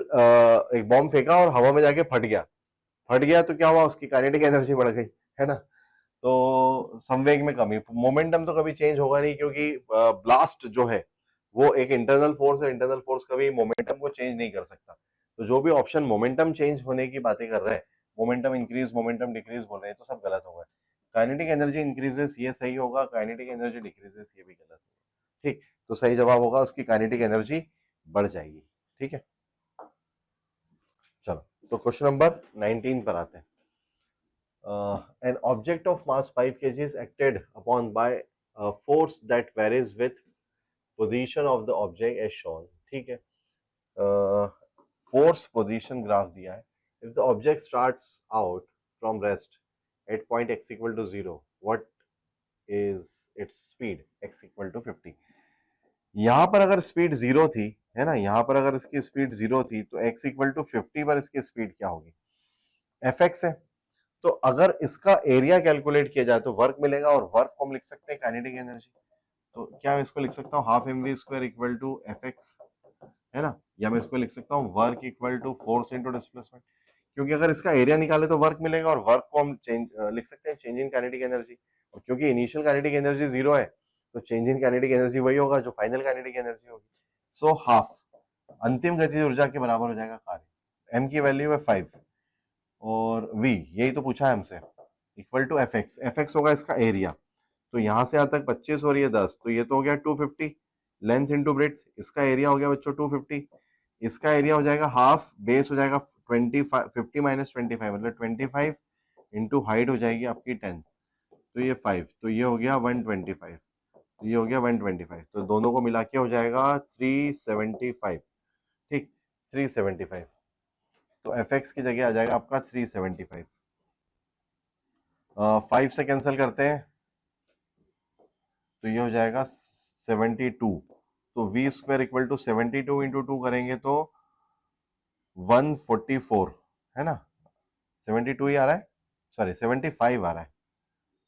एक बॉम्ब फेंका और हवा में जाके फट गया, फट गया तो क्या हुआ, उसकी काइनेटिक एनर्जी बढ़ गई, है ना? तो संवेग में कमी, मोमेंटम तो कभी चेंज होगा नहीं, क्योंकि ब्लास्ट जो है वो एक इंटरनल फोर्स है, इंटरनल फोर्स कभी मोमेंटम को चेंज नहीं कर सकता। तो जो भी ऑप्शन मोमेंटम चेंज होने की बातें कर रहे हैं, मोमेंटम इंक्रीज मोमेंटम डिक्रीज बोल रहे हैं, तो सब गलत होगा। काइनेटिक एनर्जी इंक्रीजेस ये सही होगा, काइनेटिक एनर्जी डिक्रीजेस ये भी गलत होगा। ठीक, तो सही जवाब होगा उसकी काइनेटिक एनर्जी बढ़ जाएगी। ठीक है, चलो तो क्वेश्चन नंबर 19 पर आते हैं। An object of mass 5 kg is acted upon by a force that varies with position of the object as shown। ठीक है, फोर्स पोजीशन ग्राफ दिया है। If the object starts out from rest at point x equal to 0 what is its speed, x equal to 50। यहां पर अगर speed 0 थी, है ना, यहां पर अगर इसकी स्पीड 0 थी तो x इक्वल टू 50 पर इसकी स्पीड क्या होगी, fx है। तो अगर इसका एरिया कैलकुलेट किया जाए तो वर्क मिलेगा, और वर्क को हम लिख सकते हैं काइनेटिक एनर्जी। तो क्या मैं इसको लिख सकता हूँ half mv square equal to fx, है ना, या मैं इसको लिख सकता हूँ work equal to force into displacement, क्योंकि अगर इसका एरिया निकाले तो वर्क मिलेगा, और वर्क को हम लिख सकते हैं चेंज इन काइनेटिक एनर्जी, और क्योंकि इनिशियल काइनेटिक एनर्जी 0 है तो चेंज इन काइनेटिक एनर्जी वही होगा जो फाइनल काइनेटिक एनर्जी होगी। सो हाफ अंतिम गतिज ऊर्जा के बराबर हो जाएगा कार्य। m की वैल्यू है 5 और v यही तो पूछा है हमसे, इक्वल टू fx, fx होगा इसका एरिया, तो यहां से यहां तक 25 और ये 10, तो ये तो हो गया 250, लेंथ इंटू ब्रेथ, इसका एरिया हो गया बच्चों 250, इसका एरिया हो जाएगा हाफ, बेस हो जाएगा 25, 50 माइनस 25 मतलब 25 इंटू हाइट हो जाएगी आपकी 10, तो ये 5, तो ये हो गया 125, तो ये हो गया 125, तो दोनों को मिला के हो जाएगा 375, ठीक 375, तो fx की जगह आ जाएगा आपका 375। 5 से कैंसिल करते हैं तो ये हो जाएगा 72, तो v square equal to 72 into 2 करेंगे तो 144, है ना, 72 ही आ रहा है, सॉरी 75 आ रहा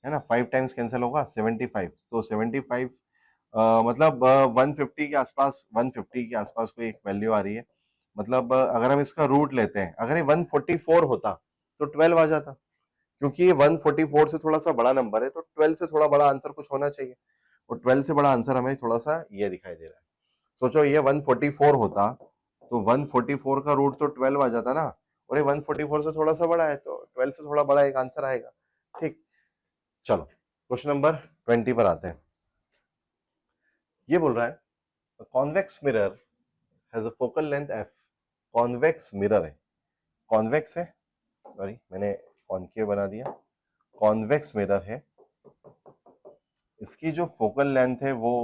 है ना, 5 टाइम्स कैंसिल होगा 75, तो 75 मतलब 150 के आसपास, 150 के आसपास कोई एक वैल्यू आ रही है, मतलब अगर हम इसका रूट लेते हैं, अगर ये 144 होता तो 12 आ जाता, क्योंकि ये 144 से थोड़ा सा बड़ा नंबर है तो 12 से थोड़ा बड़ा आंसर कुछ होना चाहिए, और 12 से बड़ा आंसर हमें थोड़ा सा ये दिखाई दे रहा है। सोचो ये 144 होता तो 144 का रूट तो 12 आ जाता ना, और ये 144 से थोड़ा सा बड़ा है तो 12 से थोड़ा बड़ा एक आंसर आएगा, ठीक। चलो क्वेश्चन नंबर 20 पर आते हैं। ये बोल रहा है convex mirror has a focal length f, convex mirror है, कॉन्वेक्स है, सॉरी मैंने कॉन्केव बना दिया, कॉन्वेक्स मिरर है, इसकी जो फोकल लेंथ है वो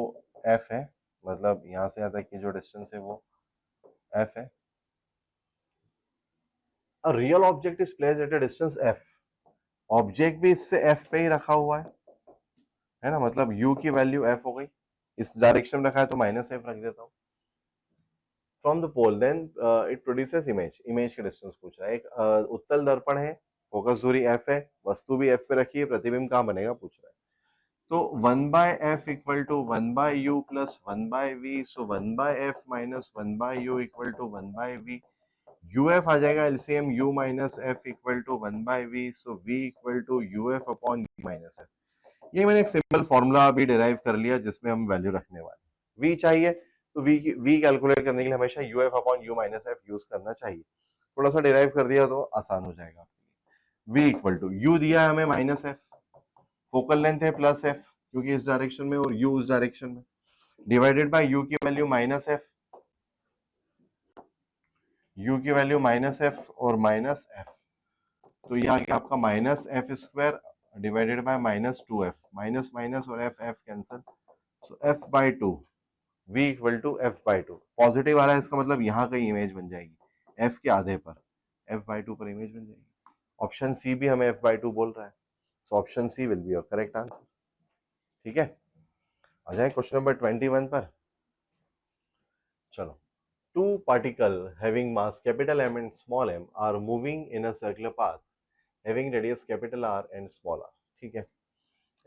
f है, मतलब यहां से यहां तक की जो डिस्टेंस है वो f है। A real object is placed at a distance f, object भी इससे f पे ही रखा हुआ है ना, मतलब u की वैल्यू f हो गई, इस डायरेक्शन में रखा है तो माइनस f रख देता हूँ। From the pole then it produces image, image के डिस्टेंस पूछ रहा है, एक उत्तल दर्पण है, फोकस दूरी f है, वस्तु भी f पे रखी है, प्रतिबिंब कहाँ बनेगा पूछ रहा है। तो 1 by F equal to 1 by U plus 1 by V, so 1 by F minus 1 by U equal to 1 by V, U F आ जाएगा LCM U minus F equal to 1 by V, so V equal to U F upon V minus F. ये मैंने एक simple formula अभी derive कर लिया जिसमें हम वैल्यू रखने वाले, वी चाहिए तो वी कैलकुलेट करने के लिए हमेशा you F upon you minus F use करना चाहिए, थोड़ा सा डिराइव कर दिया तो आसान हो जाएगा। वी इक्वल टू यू दिया है हमें माइनस एफ, फोकल लेंथ है प्लस एफ क्योंकि इस डायरेक्शन में और यू उस डायरेक्शन में, डिवाइडेड बाय यू की वैल्यू माइनस एफ, यू की वैल्यू माइनस एफ और माइनस एफ, तो ये आ गया आपका minus F square divided by minus 2f, minus minus और F F cancel, so F by two, v equal to F by two, positive आ रहा है इसका मतलब यहाँ कहीं इमेज बन जाएगी f के आधे पर, f बाई टू पर इमेज बन जाएगी। ऑप्शन सी भी हमें f बाई टू बोल रहा है, so option C will be your correct answer, ठीक है। आ जाए क्वेश्चन नंबर 21 पर। चलो, two particle having mass capital M and small m are moving in a circular path having radius capital R and small r, ठीक है,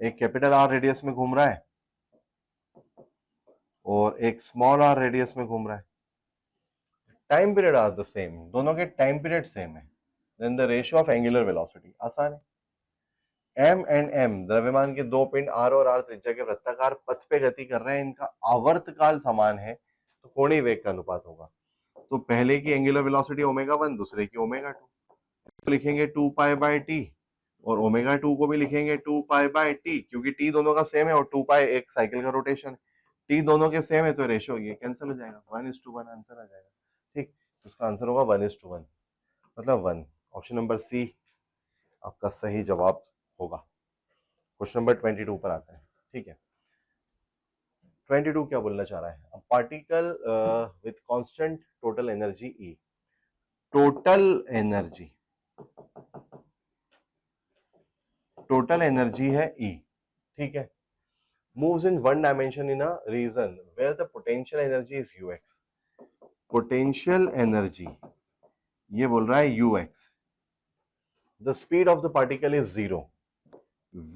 एक capital R radius में घूम रहा है और एक स्मॉल r रेडियस में घूम रहा है, time period are the same, दोनों के टाइम पीरियड सेम है, then the ratio of angular velocity आसान है, m एंड m द्रव्यमान के दो पिंड r और r त्रिज्या के वृत्ताकार पथ पे गति कर रहे हैं, इनका आवर्तकाल समान है तो कोणीय वेग का अनुपात होगा, तो पहले की एंगुलर वेलोसिटी ओमेगा 1, दूसरे की ओमेगा 2, तो लिखेंगे 2 पाई बाय टी, और ओमेगा 2 को भी लिखेंगे 2 पाई बाय टी, क्योंकि टी दोनों का सेम है और 2 पाई एक साइकिल का रोटेशन, टी दोनों के सेम है तो रेशियो ये कैंसिल हो जाएगा, 1:1 आंसर आ जाएगा, ठीक, उसका आंसर होगा 1:1, मतलब 1, ऑप्शन नंबर सी आपका सही जवाब होगा। क्वेश्चन नंबर 22 पर आता है, ठीक है। 22 क्या बोलना चाह रहा है, particle with constant total energy E, total energy total energy है E, ठीक है, moves in one dimension in a region where the potential energy is ux. Potential energy ये बोल रहा है ux. The speed of the particle is 0.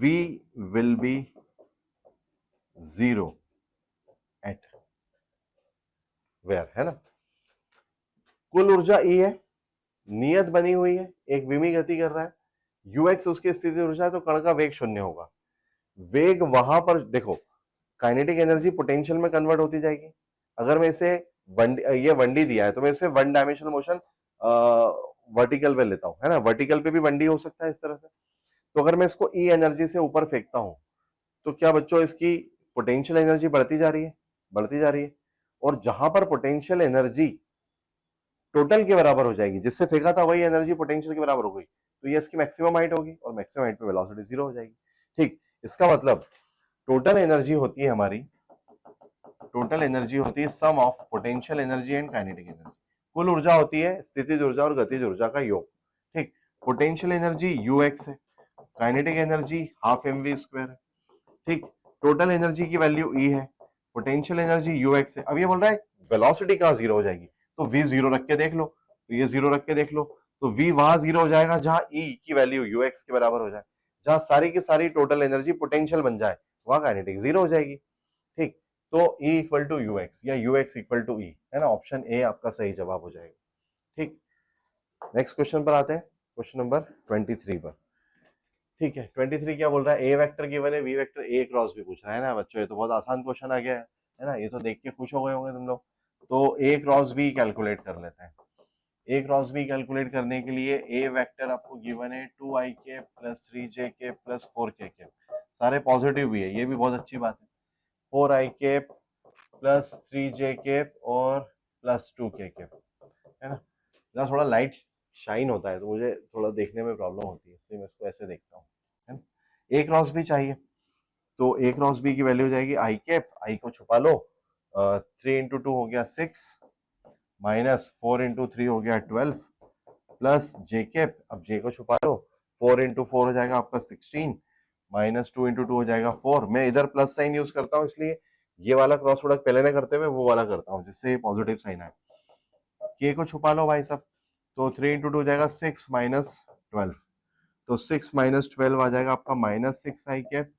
V will be 0 at where, है ना. कुल ऊर्जा E है, नियत बनी हुई है, एक विमी गति कर रहा है, ux उसकी स्थिति ऊर्जा है, तो कण का वेग शून्य होगा. वेग वहां पर देखो, काइनेटिक एनर्जी पोटेंशियल में कन्वर्ट होती जाएगी. अगर मैं इसे ये 1D दिया है तो मैं इसे वन डायमेंशनल मोशन वर्टिकल पे लेता हूं, है ना, वर्टिकल पे भी 1D हो सकता है इस तरह से. तो अगर मैं इसको E एनर्जी से ऊपर फेंकता हूं तो क्या बच्चों इसकी पोटेंशियल एनर्जी बढ़ती जा रही है, बढ़ती जा रही है. और जहां पर पोटेंशियल एनर्जी टोटल के बराबर हो जाएगी, जिससे फेंका था वही एनर्जी पोटेंशियल के बराबर हो गई, तो ये इसकी मैक्सिमम हाइट होगी और मैक्सिमम हाइट पे वेलोसिटी 0 हो जाएगी. ठीक, इसका मतलब टोटल एनर्जी होती है हमारी, टोटल एनर्जी होती है sum of potential energy and kinetic energy. कुल ऊर्जा होती है स्थितिज ऊर्जा और गतिज ऊर्जा का योग. ठीक, पोटेंशियल एनर्जी ux है, काइनेटिक एनर्जी हाफ mv² है. ठीक, टोटल एनर्जी की वैल्यू E है, पोटेंशियल एनर्जी ux है. अब ये बोल रहा है वेलोसिटी कहां 0 हो जाएगी, तो v 0 रख के देख लो, तो ये 0 रख के देख लो, तो v वहां 0 हो जाएगा जहां E की वैल्यू ux के बराबर हो जाए, जहां सारी की सारी टोटल एनर्जी पोटेंशियल बन जाए, वहां काइनेटिक 0 हो जाएगी. ठीक, तो E इक्वल टू ux या ux इक्वल टू E, है ना, ऑप्शन ए आपका सही जवाब हो जाएगा. ठीक, नेक्स्ट क्वेश्चन पर आते हैं, क्वेश्चन नंबर 23 पर. ठीक है, 23 क्या बोल रहा है, ए वेक्टर गिवन है, वी वेक्टर ए क्रॉस भी पूछ रहा है ना बच्चों. ये तो बहुत आसान क्वेश्चन आ गया है ना, ये तो देख के खुश हो गए होंगे तुम लोग. तो ए क्रॉस बी कैलकुलेट कर लेते हैं. ए क्रॉस बी कैलकुलेट करने के लिए ए वेक्टर आपको गिवन है 2ik plus 3jk plus 4kk, सारे पॉजिटिव भी है, ये भी बहुत अच्छी बात है. 4ik प्लस 3jk और प्लस 2kk, है ना. जरा थोड़ा लाइट शाइन होता है तो मुझे थोड़ा देखने में प्रॉब्लम होती है, इसलिए मैं इसको ऐसे देखता हूँ, है ना. ए क्रॉस बी चाहिए, तो ए क्रॉस बी की वैल्यू हो जाएगी आई कैप, आई को छुपा लो, 3 इंटू 2 हो गया 6, माइनस 4 इंटू 3 हो गया 12, प्लस जे कैप, अब जे को छुपा लो, 4 इंटू 4 हो जाएगा आपका 16, माइनस 2 इंटू 2 हो जाएगा 4. मैं इधर प्लस साइन यूज करता हूँ, इसलिए ये वाला क्रॉस प्रोडक्ट पहले ना करते हुए वो वाला करता हूँ, जिससे पॉजिटिव साइन आए. के को छुपा लो भाई साहब, तो 3 इंटू 2 हो जाएगा 6 माइनस 12, तो 6 माइनस 12 आ जाएगा आपका माइनस 6 आई कैप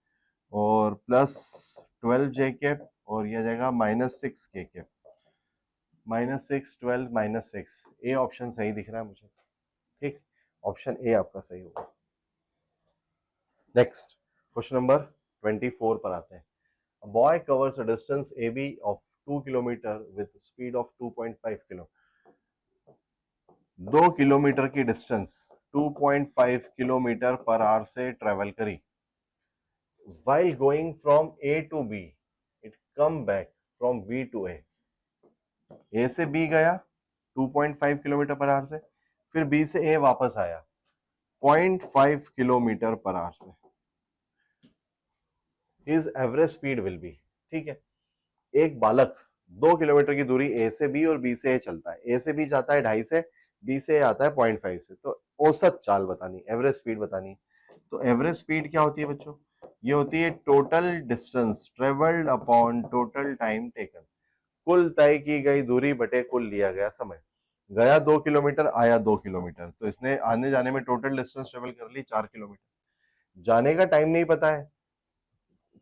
और प्लस 12 जे कैप, और ये आ जाएगा माइनस 6 के cap. Minus 6 12 minus 6, A option सही दिख रहा है मुझे. ठीक, ऑप्शन ए आपका सही होगा. नेक्स्ट क्वेश्चन नंबर 24 पर आते हैं. A boy covers a distance AB of 2 kilometer with speed of 2.5 kilo. 2 kilometre की डिस्टेंस 2.5 किलोमीटर पर आवर से ट्रेवल करी. While going from A to B, it come back from B to A. A से B गया 2.5 kilometre per hour से, फिर B से A वापस आया 0.5 किलोमीटर पर आवर से. His average speed will be. ठीक है, एक बालक 2 किलोमीटर की दूरी A से B और B से A चलता है. A से B जाता है 2.5 से, B से A आता है 0.5 से. तो औसत चाल बतानी, एवरेज स्पीड बतानी. तो एवरेज स्पीड क्या होती है बच्चों, ये होती है total distance travelled upon total time taken. कुल तय की गई दूरी बटे कुल लिया गया समय. गया 2 किलोमीटर, आया 2 किलोमीटर, तो इसने आने जाने में टोटल डिस्टेंस ट्रेवल कर ली 4 किलोमीटर. जाने का टाइम नहीं पता है,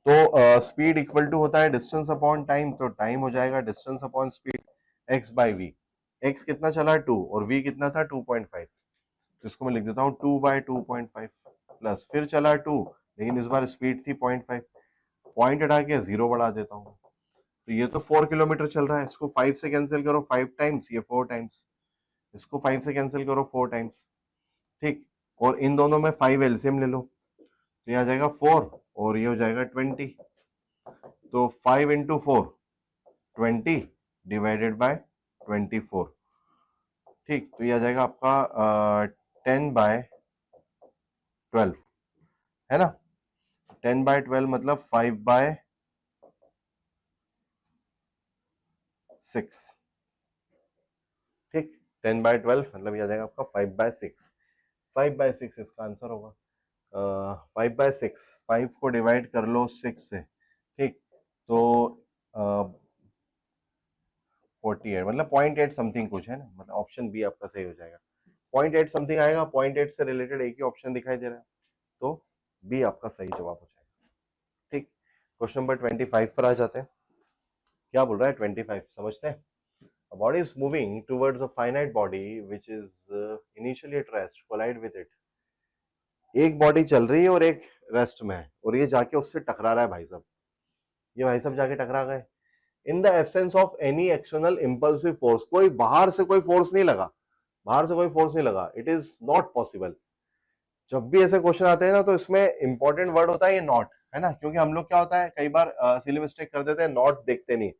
तो स्पीड इक्वल टू होता है डिस्टेंस अपॉन टाइम, तो टाइम हो जाएगा distance upon speed x by v. x कितना चला 2 और v कितना था 2.5, तो इसको मैं लिख देता हूँ 2 बाई 2.5, प्लस फिर चला 2, लेकिन इस बार स्पीड थी 0.5, पॉइंट हटा के 0 बढ़ा देता हूँ. तो ये तो 4 किलोमीटर चल रहा है, इसको 5 से कैंसिल करो 5 टाइम्स, ये 4 टाइम्स, इसको 5 से कैंसिल करो 4 टाइम्स. ठीक, और इन दोनों में 5 एलसीएम ले लो, तो ये आ जाएगा 4 और ये हो जाएगा 20, तो 5 इंटू 4 20 डिवाइडेड बाय 24. ठीक, तो ये आ जाएगा आपका 10 बाय 12, है ना. 10 बाय 12 मतलब 5 बाय 6. ठीक, 10 बाय 12 मतलब ये आ जाएगा आपका 5 बाय 6. 5 बाय 6 इसका आंसर होगा. 5/6, 5 को डिवाइड कर लो 6 से, ठीक, तो 48, मतलब 0.8 समथिंग कुछ है ना, मतलब ऑप्शन बी आपका सही हो जाएगा। 0.8 समथिंग आएगा, 0.8 से रिलेटेड एक ही ऑप्शन दिखाई दे रहा है, तो बी आपका सही जवाब हो जाएगा। ठीक, क्वेश्चन नंबर 25 पर आ जाते हैं। क्या बोल रहा है 25, समझते हैं। A body is moving towards a finite body which is initially at rest, collide with it. एक बॉडी चल रही है और एक रेस्ट में है, और ये जाके उससे टकरा रहा है भाई साहब, ये भाई साहब जाके टकरा गए। In the absence of any external impulsive force, कोई बाहर से कोई फोर्स नहीं लगा, बाहर से कोई फोर्स नहीं लगा, इट इज नॉट पॉसिबल। जब भी ऐसे क्वेश्चन आते हैं ना, तो इसमें इंपॉर्टेंट वर्ड होता है ये नॉट, है ना, क्योंकि हम लोग क्या होता है कई बार सिली मिस्टेक कर देते हैं, नॉट देखते नहीं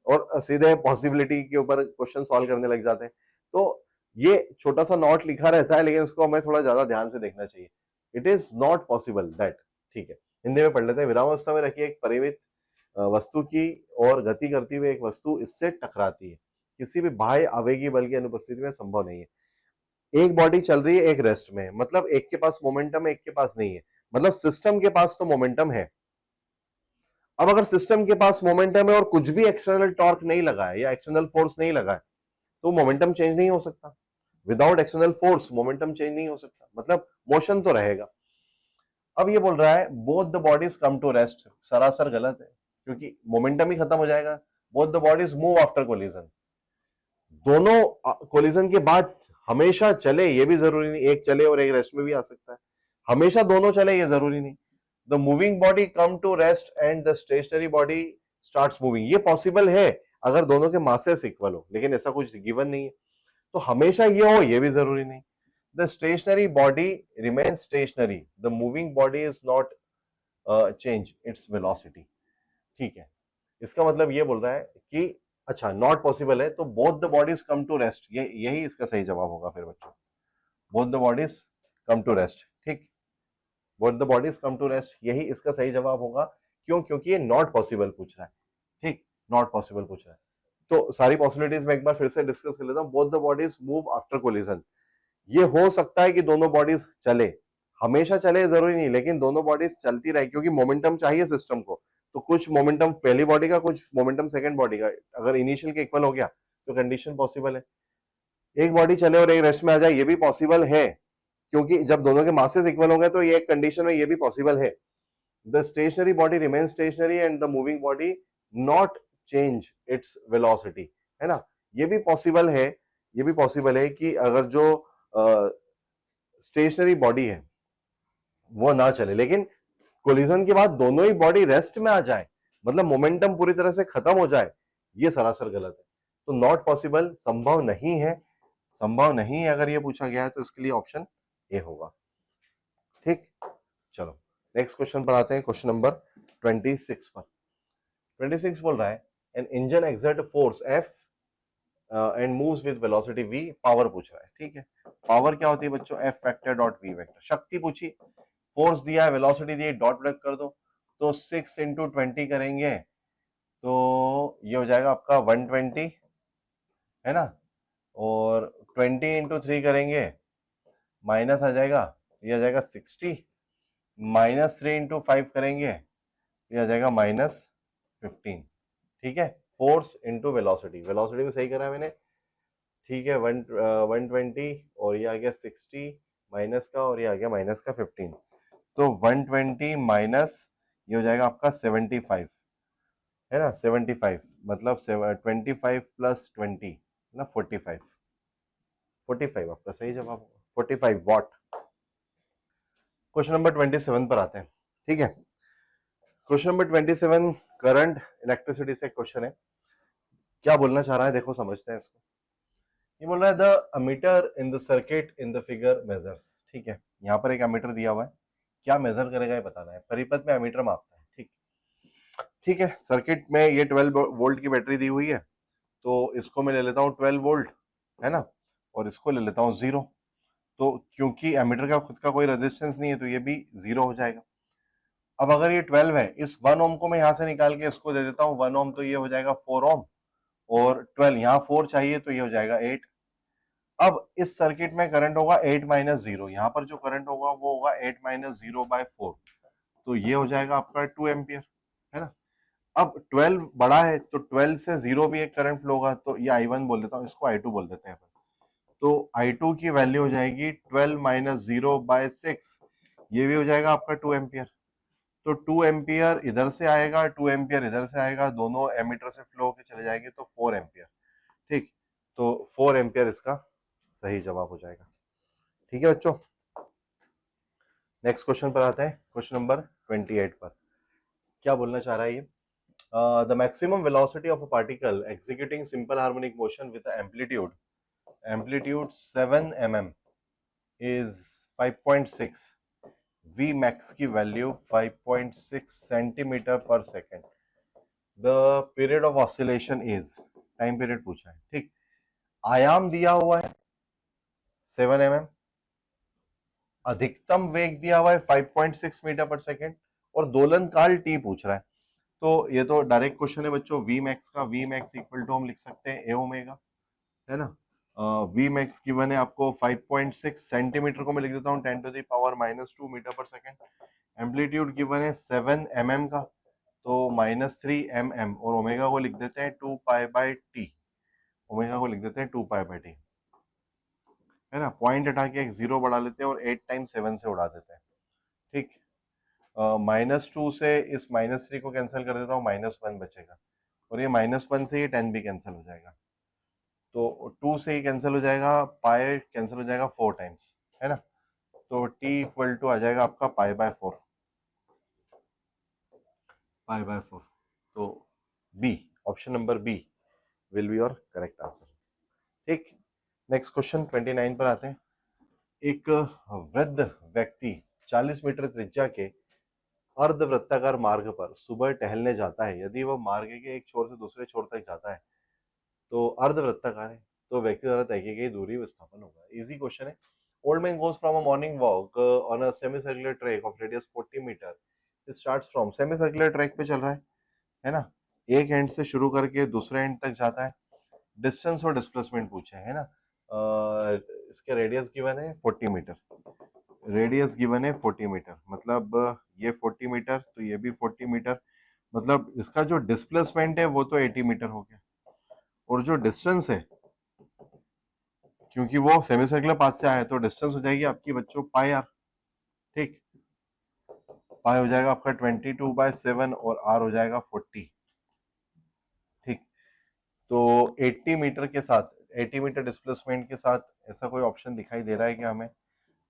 और सीधे पॉसिबिलिटी के ऊपर क्वेश्चन सॉल्व करने लग जाते हैं। तो ये छोटा सा नॉट लिखा रहता है, लेकिन उसको हमें थोड़ा ज्यादा ध्यान से देखना चाहिए। It is not possible that, ठीक है, हिंदी में पढ़ लेते हैं। विरामावस्था में रखी एक परिमित वस्तु की और गति करती हुई एक वस्तु इससे टकराती है, किसी भी बाह्य आवेगी बल की अनुपस्थिति में संभव नहीं है। एक बॉडी चल रही है, एक रेस्ट में है, मतलब एक के पास मोमेंटम है, एक के पास नहीं है, मतलब सिस्टम के पास तो मोमेंटम है। अब अगर सिस्टम के पास मोमेंटम है और कुछ भी एक्सटर्नल टॉर्क नहीं लगा है या एक्सटर्नल फोर्स नहीं लगा है, तो मोमेंटम चेंज नहीं हो सकता। Without external force momentum change नहीं हो सकता, मतलब मोशन तो रहेगा। अब ये बोल रहा है both the bodies come to rest, सरासर गलत है, क्योंकि मोमेंटम ही खत्म हो जाएगा। Both the bodies move after collision, दोनों कोलिजन के बाद हमेशा चले ये भी जरूरी नहीं, एक चले और एक रेस्ट में भी आ सकता है, हमेशा दोनों चले ये जरूरी नहीं। The moving body come to rest and the stationary body starts moving, ये पॉसिबल है अगर दोनों के मासेस इक्वल हो, लेकिन ऐसा कुछ गिवन नहीं है, तो हमेशा ये हो ये भी जरूरी नहीं। The stationary body remain stationary, the moving body is not change its velocity, ठीक है। इसका मतलब ये बोल रहा है कि अच्छा नॉट पॉसिबल है, तो both the bodies come to rest, ये यही इसका सही जवाब होगा फिर बच्चों, both the bodies come to rest, ठीक, both the bodies come to rest, यही इसका सही जवाब होगा। क्यों? क्योंकि ये नॉट पॉसिबल पूछ रहा है, ठीक, नॉट पॉसिबल पूछ रहा है। तो सारी पॉसिबिलिटीज में एक बार फिर से डिस्कस कर लेता हूं। Both the bodies move after collision, ये हो सकता है कि दोनों बॉडीज चले, हमेशा चले जरूरी नहीं, लेकिन दोनों बॉडीज चलती रहे, क्योंकि मोमेंटम चाहिए सिस्टम को, तो कुछ मोमेंटम पहली बॉडी का, कुछ मोमेंटम सेकंड बॉडी का, अगर इनिशियल के इक्वल हो गया तो कंडीशन पॉसिबल है। एक बॉडी चले और एक रेस्ट में आ जाए, ये भी पॉसिबल है, क्योंकि जब दोनों के मासेस इक्वल हो गए तो ये एक कंडीशन में ये भी पॉसिबल है। The stationary body remain stationary and the moving body not change its velocity, है ना, ये भी पॉसिबल है, ये भी पॉसिबल है कि अगर जो स्टेशनरी बॉडी है वो ना चले, लेकिन कोलिजन के बाद दोनों ही बॉडी रेस्ट में आ जाए, मतलब मोमेंटम पूरी तरह से खत्म हो जाए, ये सरासर गलत है। तो नॉट पॉसिबल, संभव नहीं है, संभव नहीं है अगर ये पूछा गया है तो इसके लिए ऑप्शन ए होगा, ठीक। चलो नेक्स्ट क्वेश्चन पर आते हैं, क्वेश्चन नंबर 26 पर। 26 बोल रहा है an engine exert force F and moves with velocity v, power पूछ रहा है, ठीक है। पावर क्या होती है बच्चों? F vector dot v vector. शक्ति पूछी, फोर्स दिया है, वेलोसिटी दी है, डॉट प्रोडक्ट कर दो, तो 6 इंटू 20 करेंगे तो ये हो जाएगा आपका 120, है ना, और 20 इंटू 3 करेंगे माइनस आ जाएगा, ये आ जाएगा 60, -3 इंटू 5 करेंगे ये आ जाएगा -15, ठीक है। फोर्स इंटू वेलोसिटी, वेलोसिटी में सही करा है मैंने, ठीक है, 120 और ये आ गया 60 माइनस का, और ये आ गया माइनस का 15, तो 120 माइनस ये हो जाएगा आपका 75, है ना, 75 मतलब 25 प्लस 20 ना 45, 45 आपका सही जवाब होगा, 45 वाट। क्वेश्चन नंबर 27 पर आते हैं, ठीक है। क्वेश्चन नंबर 27 करंट इलेक्ट्रिसिटी से क्वेश्चन है। क्या बोलना चाह रहा है देखो, समझते हैं इसको। ये बोल रहा है the ammeter in the circuit in the figure measures, ठीक है, यहाँ पर एक अमीटर दिया हुआ है, क्या मेजर करेगा ये बताना है। परिपथ में अमीटर मापता है, ठीक, ठीक है। सर्किट में ये 12 वोल्ट की बैटरी दी हुई है, तो इसको मैं ले लेता हूँ 12 वोल्ट, है ना, और इसको ले लेता हूँ 0, तो क्योंकि एमीटर का खुद का कोई रेजिस्टेंस नहीं है तो ये भी 0 हो जाएगा। अब अगर ये 12 है, इस 1 ओम को मैं यहाँ से निकाल के इसको दे देता हूँ 1 ओम, तो ये हो जाएगा 4 ओम, और 12 यहाँ 4 चाहिए तो ये हो जाएगा 8। अब इस सर्किट में करंट होगा 8 माइनस 0, यहाँ पर जो करंट होगा वो होगा 8 माइनस 0/4, तो ये हो जाएगा आपका 2 एम्पियर, है ना। अब 12 बड़ा है तो 12 से 0 भी एक करंट फ्लो होगा, तो ये I1 बोल देता हूँ, इसको I2 बोल देते हैं अपन। तो I2 की वैल्यू हो जाएगी 12 माइनस 0/6, ये भी हो जाएगा आपका 2 एम्पियर। तो 2 एम्पियर इधर से आएगा, 2 एम्पियर इधर से आएगा, दोनों एमीटर से फ्लो होकर चले जाएंगे, तो 4 एम्पियर। ठीक, तो 4 एम्पियर इसका सही जवाब हो जाएगा। ठीक है बच्चों, नेक्स्ट क्वेश्चन पर आते हैं, क्वेश्चन नंबर 28 पर। क्या बोलना चाह रहा है ये? The maximum velocity of a particle executing simple harmonic motion with an amplitude 7 mm is 5.6, v max की वैल्यू 5.6 सेंटीमीटर पर second, the period of oscillation is, time period पूछा है, ठीक। आयाम दिया हुआ है 7 mm, अधिकतम वेग दिया हुआ है 5.6 मीटर पर सेकेंड, और दोलन काल t पूछ रहा है। तो ये तो डायरेक्ट क्वेश्चन है बच्चों, v max का, v max इक्वल टू हम लिख सकते हैं a ओमेगा, है ना। v max गिवन है आपको 5.6 सेंटीमीटर को मैं लिख देता हूँ 10 टू द पावर -2 मीटर पर सेकेंड। एम्पलीट्यूड गिवन है 7 mm का, तो -3 mm, और ओमेगा को लिख देते हैं 2 पाई बाय टी, ओमेगा को लिख देते हैं 2 पाई बाय टी, है ना। पॉइंट हटा के एक जीरो बढ़ा लेते हैं और 8 टाइम्स 7 से उड़ा देते हैं, ठीक। -2 से इस -3 को कैंसिल कर देता हूँ, -1 बचेगा, और ये -1 से ये 10 भी कैंसिल हो जाएगा, तो 2 से ही कैंसिल हो जाएगा, पाई कैंसिल हो जाएगा 4 टाइम्स, है ना। तो t इक्वल टू आ जाएगा आपका पाई बाय 4, पाई बाय 4। तो B, option number B will be your correct answer. ठीक, नेक्स्ट क्वेश्चन 29 पर आते हैं। एक वृद्ध व्यक्ति 40 मीटर त्रिज्या के अर्धवृत्ताकार मार्ग पर सुबह टहलने जाता है। यदि वह मार्ग के एक छोर से दूसरे छोर तक जाता है तो अर्धवृत्ताकार है, तो व्यक्ति द्वारा तय की गई दूरी विस्थापन होगा। इजी क्वेश्चन है। Old man goes from a morning walk on a semi circular track of radius 40 metre, starts from, semi circular track पे चल रहा है ना, एक एंड से शुरू करके दूसरे एंड तक जाता है। डिस्टेंस और डिस्प्लेसमेंट पूछे है ना, इसके रेडियस गिवन है 40 मीटर, रेडियस गिवन है 40 मीटर, मतलब ये 40 मीटर तो ये भी 40 मीटर, मतलब इसका जो डिस्प्लेसमेंट है वो तो 80 मीटर हो गया, और जो डिस्टेंस है, क्योंकि वो सेमी सर्कुलर पाथ से आया है, तो डिस्टेंस हो जाएगी आपकी बच्चों पाई आर, ठीक। पाई हो जाएगा आपका 22/7 और आर हो जाएगा 40, ठीक। तो 80 मीटर के साथ, 80 मीटर डिस्प्लेसमेंट के साथ ऐसा कोई ऑप्शन दिखाई दे रहा है क्या हमें,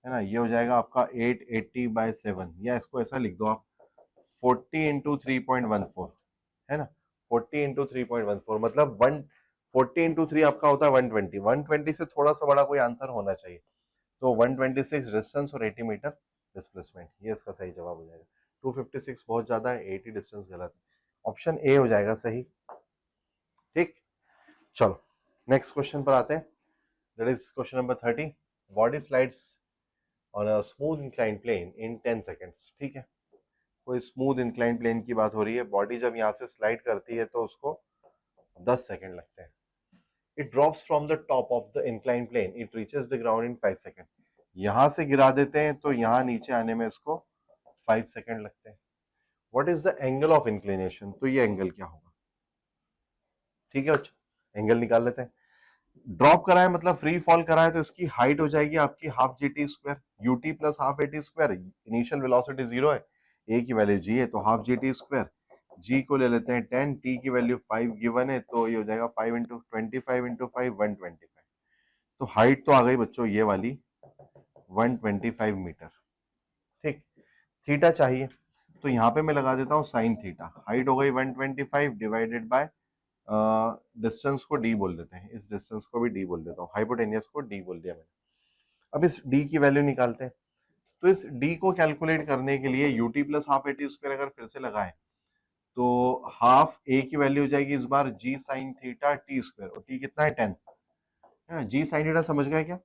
है ना। ये हो जाएगा आपका 880/7, या इसको ऐसा लिख दो आप 40 इंटू 3.14, है ना। 40 इंटू 3.14 मतलब 40 इंटू 3 आपका होता है 120, 120 से थोड़ा सा बड़ा कोई आंसर होना चाहिए, तो 126 डिस्टेंस और 80 मीटर डिस्प्लेसमेंट, ये इसका सही जवाब हो जाएगा। 256 बहुत ज्यादा है, 80 डिस्टेंस गलत है, ऑप्शन ए हो जाएगा सही, ठीक। चलो नेक्स्ट क्वेश्चन पर आते हैं, that is question number 30। Body slides on a smooth incline plane in 10 seconds, ठीक है। कोई स्मूथ इंक्लाइन प्लेन की बात हो रही है, बॉडी जब यहाँ से स्लाइड करती है तो उसको 10 सेकेंड लगते हैं। It drops from the top of the incline plane, it reaches the ground in 5 second. यहां से गिरा देते हैं तो यहाँ नीचे आने में इसको 5 सेकेंड लगते हैं। What is the angle of inclination, तो ये एंगल क्या होगा, ठीक है बच्चों, एंगल निकाल लेते हैं। ड्रॉप करा है मतलब फ्री फॉल करा है, तो इसकी हाइट हो जाएगी आपकी half G T square, UT plus half eighty square, initial velocity 0 है, ए की वैल्यू जी है तो हाफ जी टी स्क्वायर, जी को ले लेते हैं 10, टी की वैल्यू 5 गिवन है, तो ये हो जाएगा 5 इंटू 25 इंटू 5 125। तो हाइट तो आ गई बच्चों ये वाली 125 मीटर, ठीक। थीटा चाहिए, तो यहाँ पे मैं लगा देता हूँ साइन थीटा, हाइट हो गई 125 डिवाइडेड बाय डिस्टेंस को डी बोल देते हैं, इस डिस्टेंस को भी डी बोल देता हूँ, हाइपोटेनियस को डी बोल दिया मैंने। अब इस डी की वैल्यू निकालते हैं, तो इस डी को कैलकुलेट करने के लिए UT plus half eighty square अगर फिर से लगाएं तो हाफ ए की वैल्यू हो जाएगी इस बार जी साइन थीटा टी स्क्वायर, और टी कितना है 10, है ना। जी साइन थीटा समझ गए क्या,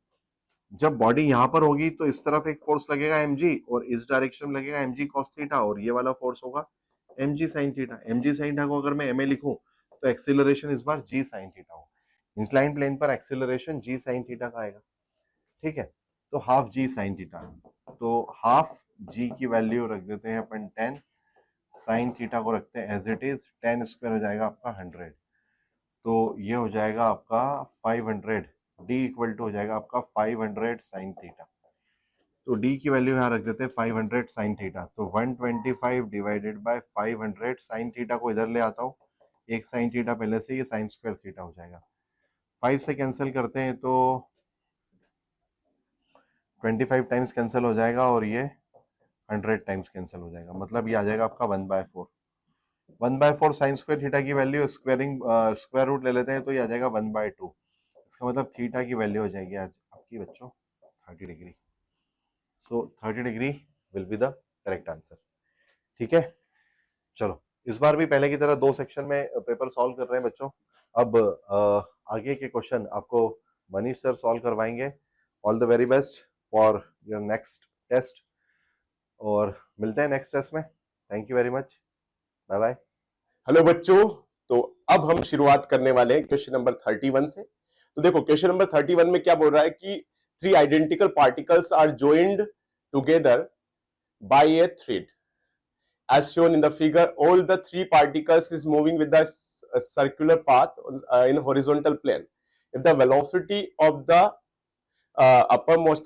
जब बॉडी यहाँ पर होगी तो इस तरफ एक फोर्स लगेगा mg, और इस डायरेक्शन में लगेगा mg cos थीटा, और ये वाला फोर्स होगा mg sin theta. mg sin theta को अगर मैं ma लिखूं तो एक्सीलरेशन इस बार g sin थीटा हो। इंक्लाइन प्लेन पर एक्सेलरेशन g sin थीटा का आएगा, ठीक है। तो हाफ g sin थीटा, तो हाफ g की वैल्यू रख देते हैं अपन 10, साइन थीटा को रखते हैं एज इट इज, 10 स्क्वायर हो जाएगा आपका 100, तो ये हो जाएगा आपका 500, d इक्वल टू हो जाएगा आपका 500 साइन थीटा। तो d की वैल्यू यहाँ रख देते हैं 500 साइन थीटा, तो 125 डिवाइडेड बाय 500 साइन थीटा को इधर ले आता हूँ, एक साइन थीटा पहले से, ये साइन स्क्वायर थीटा हो जाएगा, 5 से कैंसिल करते हैं तो 25 टाइम्स कैंसिल हो जाएगा और ये 100 टाइम्स कैंसिल हो जाएगा, मतलब ये आ जाएगा आपका 1/4। 1/4 साइन स्क्वायर थीटा की वैल्यू स्क्वायर रूट ले लेते हैं तो ये आ जाएगा 1/2। इसका मतलब थीटा की वैल्यू हो जाएगी आज आपकी बच्चों 30 degree. So 30 degree will be the correct answer, ठीक है। चलो इस बार भी पहले की तरह 2 सेक्शन में पेपर सॉल्व कर रहे हैं बच्चों। अब आगे के क्वेश्चन आपको मनीष सर सॉल्व करवाएंगे। All the very best for your next test और मिलते हैं नेक्स्ट टेस्ट में। Thank you very much, bye bye. Hello बच्चों, तो अब हम शुरुआत करने वाले हैं क्वेश्चन नंबर 31 से। तो देखो क्वेश्चन नंबर 31 में क्या बोल रहा है कि 3 identical particles are joined together by a thread as shown in the figure. All the 3 particles is moving with the circular path in horizontal plane. If the velocity of the outermost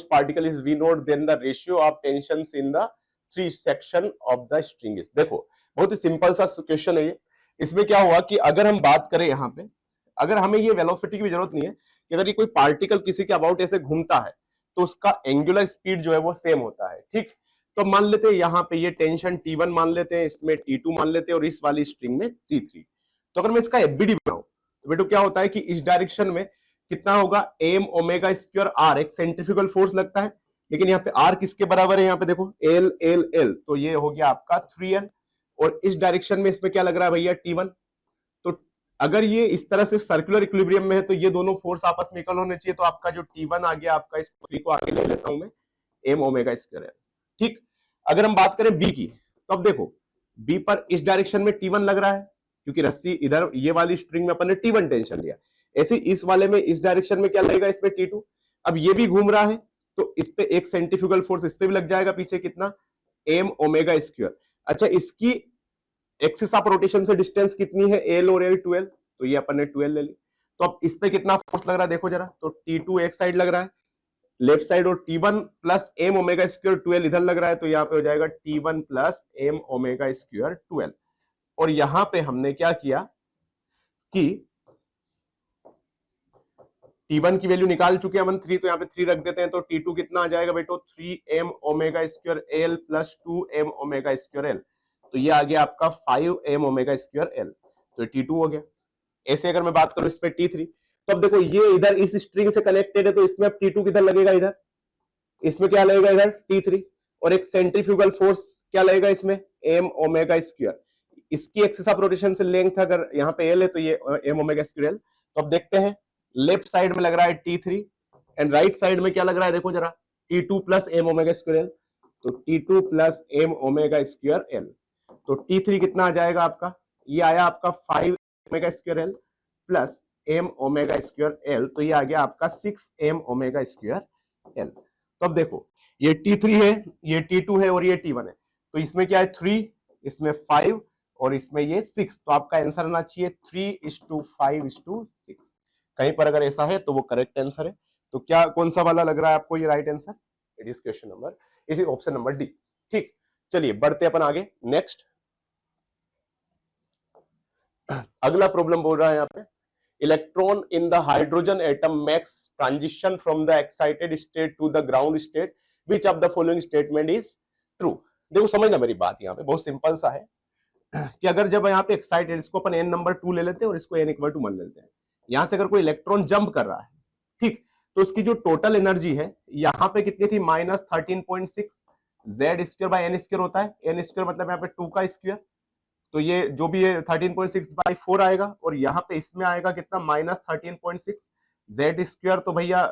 particle is v naught, then the ratio of tensions in the 3 section of the string is. देखो बहुत ही simple सा question है ये। इसमें क्या हुआ कि अगर हम बात करें यहाँ पे, अगर हमें ये वेलोसिटी की भी जरूरत नहीं है कि अगर ये कोई पार्टिकल किसी के अबाउट ऐसे घूमता है तो उसका एंगुलर स्पीड जो है वो सेम होता है, ठीक। तो मान लेते हैं यहाँ पे ये टेंशन T1 मान लेते हैं, इसमें T2 मान लेते हैं और इस वाली स्ट्रिंग में T3। तो अगर मैं इसका एफबीडी बनाऊं तो बेटो क्या होता है कि इस डायरेक्शन में कितना होगा, m ओमेगा स्क्वायर r, एक सेंट्रीफ्यूगल फोर्स लगता है, लेकिन यहाँ पे r किसके बराबर है, यहाँ पे देखो l l l, तो ये हो गया आपका 3l। और इस डायरेक्शन में इसमें क्या लग रहा है भैया, T1। तो अगर ये इस तरह से सर्कुलर इक्विलिब्रियम में है तो ये दोनों फोर्स आपस में इक्वल होने चाहिए। तो आपका जो T1 आ गया, आपका इस 3 को आगे ले लेता हूं मैं, m ओमेगा स्क्वायर है, ठीक। अगर हम बात करें b की, तो अब देखो b पर इस डायरेक्शन में T1 लग रहा है क्योंकि रस्सी इधर ये वाली स्ट्रिंग में अपन ने T1 टेंशन लिया। ऐसे इस वाले में इस डायरेक्शन में क्या लगेगा, इसमें T2। अब ये भी घूम रहा है तो इस पे एक सेंट्रीफ्यूगल फोर्स इस पे भी लग जाएगा, पीछे कितना, m ओमेगा स्क्वायर। अच्छा, इसकी एक्सिस ऑफ रोटेशन से डिस्टेंस कितनी है, l और l 12, तो ये अपन ने 12 ले ली। तो अब इस पे कितना फोर्स लग रहा है देखो जरा, तो T2 एक साइड लग रहा है लेफ्ट साइड, और T1 plus m omega square 12 इधर लग रहा है, तो यहाँ पे हो जाएगा T1 plus m omega square 12। और यहां पे हमने क्या किया कि T1 की वैल्यू निकाल चुके हैं हम 3, तो यहाँ पे 3 रख देते हैं, तो T2 कितना आ जाएगा बेटो, 3m omega square l plus 2m omega square l, तो ये आ गया आपका 5m ओमेगा स्क्वायर l, तो T2 हो गया। ऐसे अगर मैं बात करूं इस पे T3, तो अब देखो ये इधर इस स्ट्रिंग से कनेक्टेड है, तो इसमें अब T2 किधर लगेगा, इधर, इसमें क्या लगेगा, इधर T3, और एक सेंट्रीफ्यूगल फोर्स क्या लगेगा इसमें, m ओमेगा स्क्वायर। इसकी एक्सिस ऑफ रोटेशन से लेंथ अगर यहाँ पे l है तो ये m ओमेगा स्क्वायर l। तो अब देखते हैं लेफ्ट साइड में लग रहा है T3 एंड राइट साइड में क्या लग रहा है, देखो जरा, T2 plus m omega square l, तो T2 plus m omega square l, तो T3 कितना आ जाएगा आपका, ये आया आपका 5 omega square l plus m omega square l, तो ये आ गया आपका 6m ओमेगा स्क्वायर l। तो अब देखो ये T3 है, ये T2 है और ये T1 है, तो इसमें क्या है 3, इसमें 5 और इसमें ये 6, तो आपका आंसर आना चाहिए 3:5:6। कहीं पर अगर ऐसा है तो वो करेक्ट आंसर है। तो क्या कौन सा वाला लग रहा है आपको ये right answer, it is question number, it is option number D, ठीक। चलिए बढ़ते अपन आगे, नेक्स्ट अगला प्रॉब्लम बोल रहा है यहाँ पे, electron in the hydrogen atom makes transition from the excited state to the ground state, which of the following statement is true. देखो समझना मेरी बात, यहाँ पे बहुत सिंपल सा है कि अगर जब यहाँ पे एक्साइटेड, इसको अपन n नंबर 2 ले लेते हैं और इसको n इक्वल टू 1 ले लेते हैं, यहां से अगर कोई इलेक्ट्रॉन जंप कर रहा है, ठीक, तो उसकी जो टोटल एनर्जी है यहाँ पे कितनी थी, -13.6 z square by n square होता है, n स्क्वायर मतलब यहाँ पे 2 का स्क्वायर, तो ये जो भी है 13.6/4 आएगा, और यहाँ पे इसमें आएगा कितना, -13.6 z स्क्वायर, तो भैया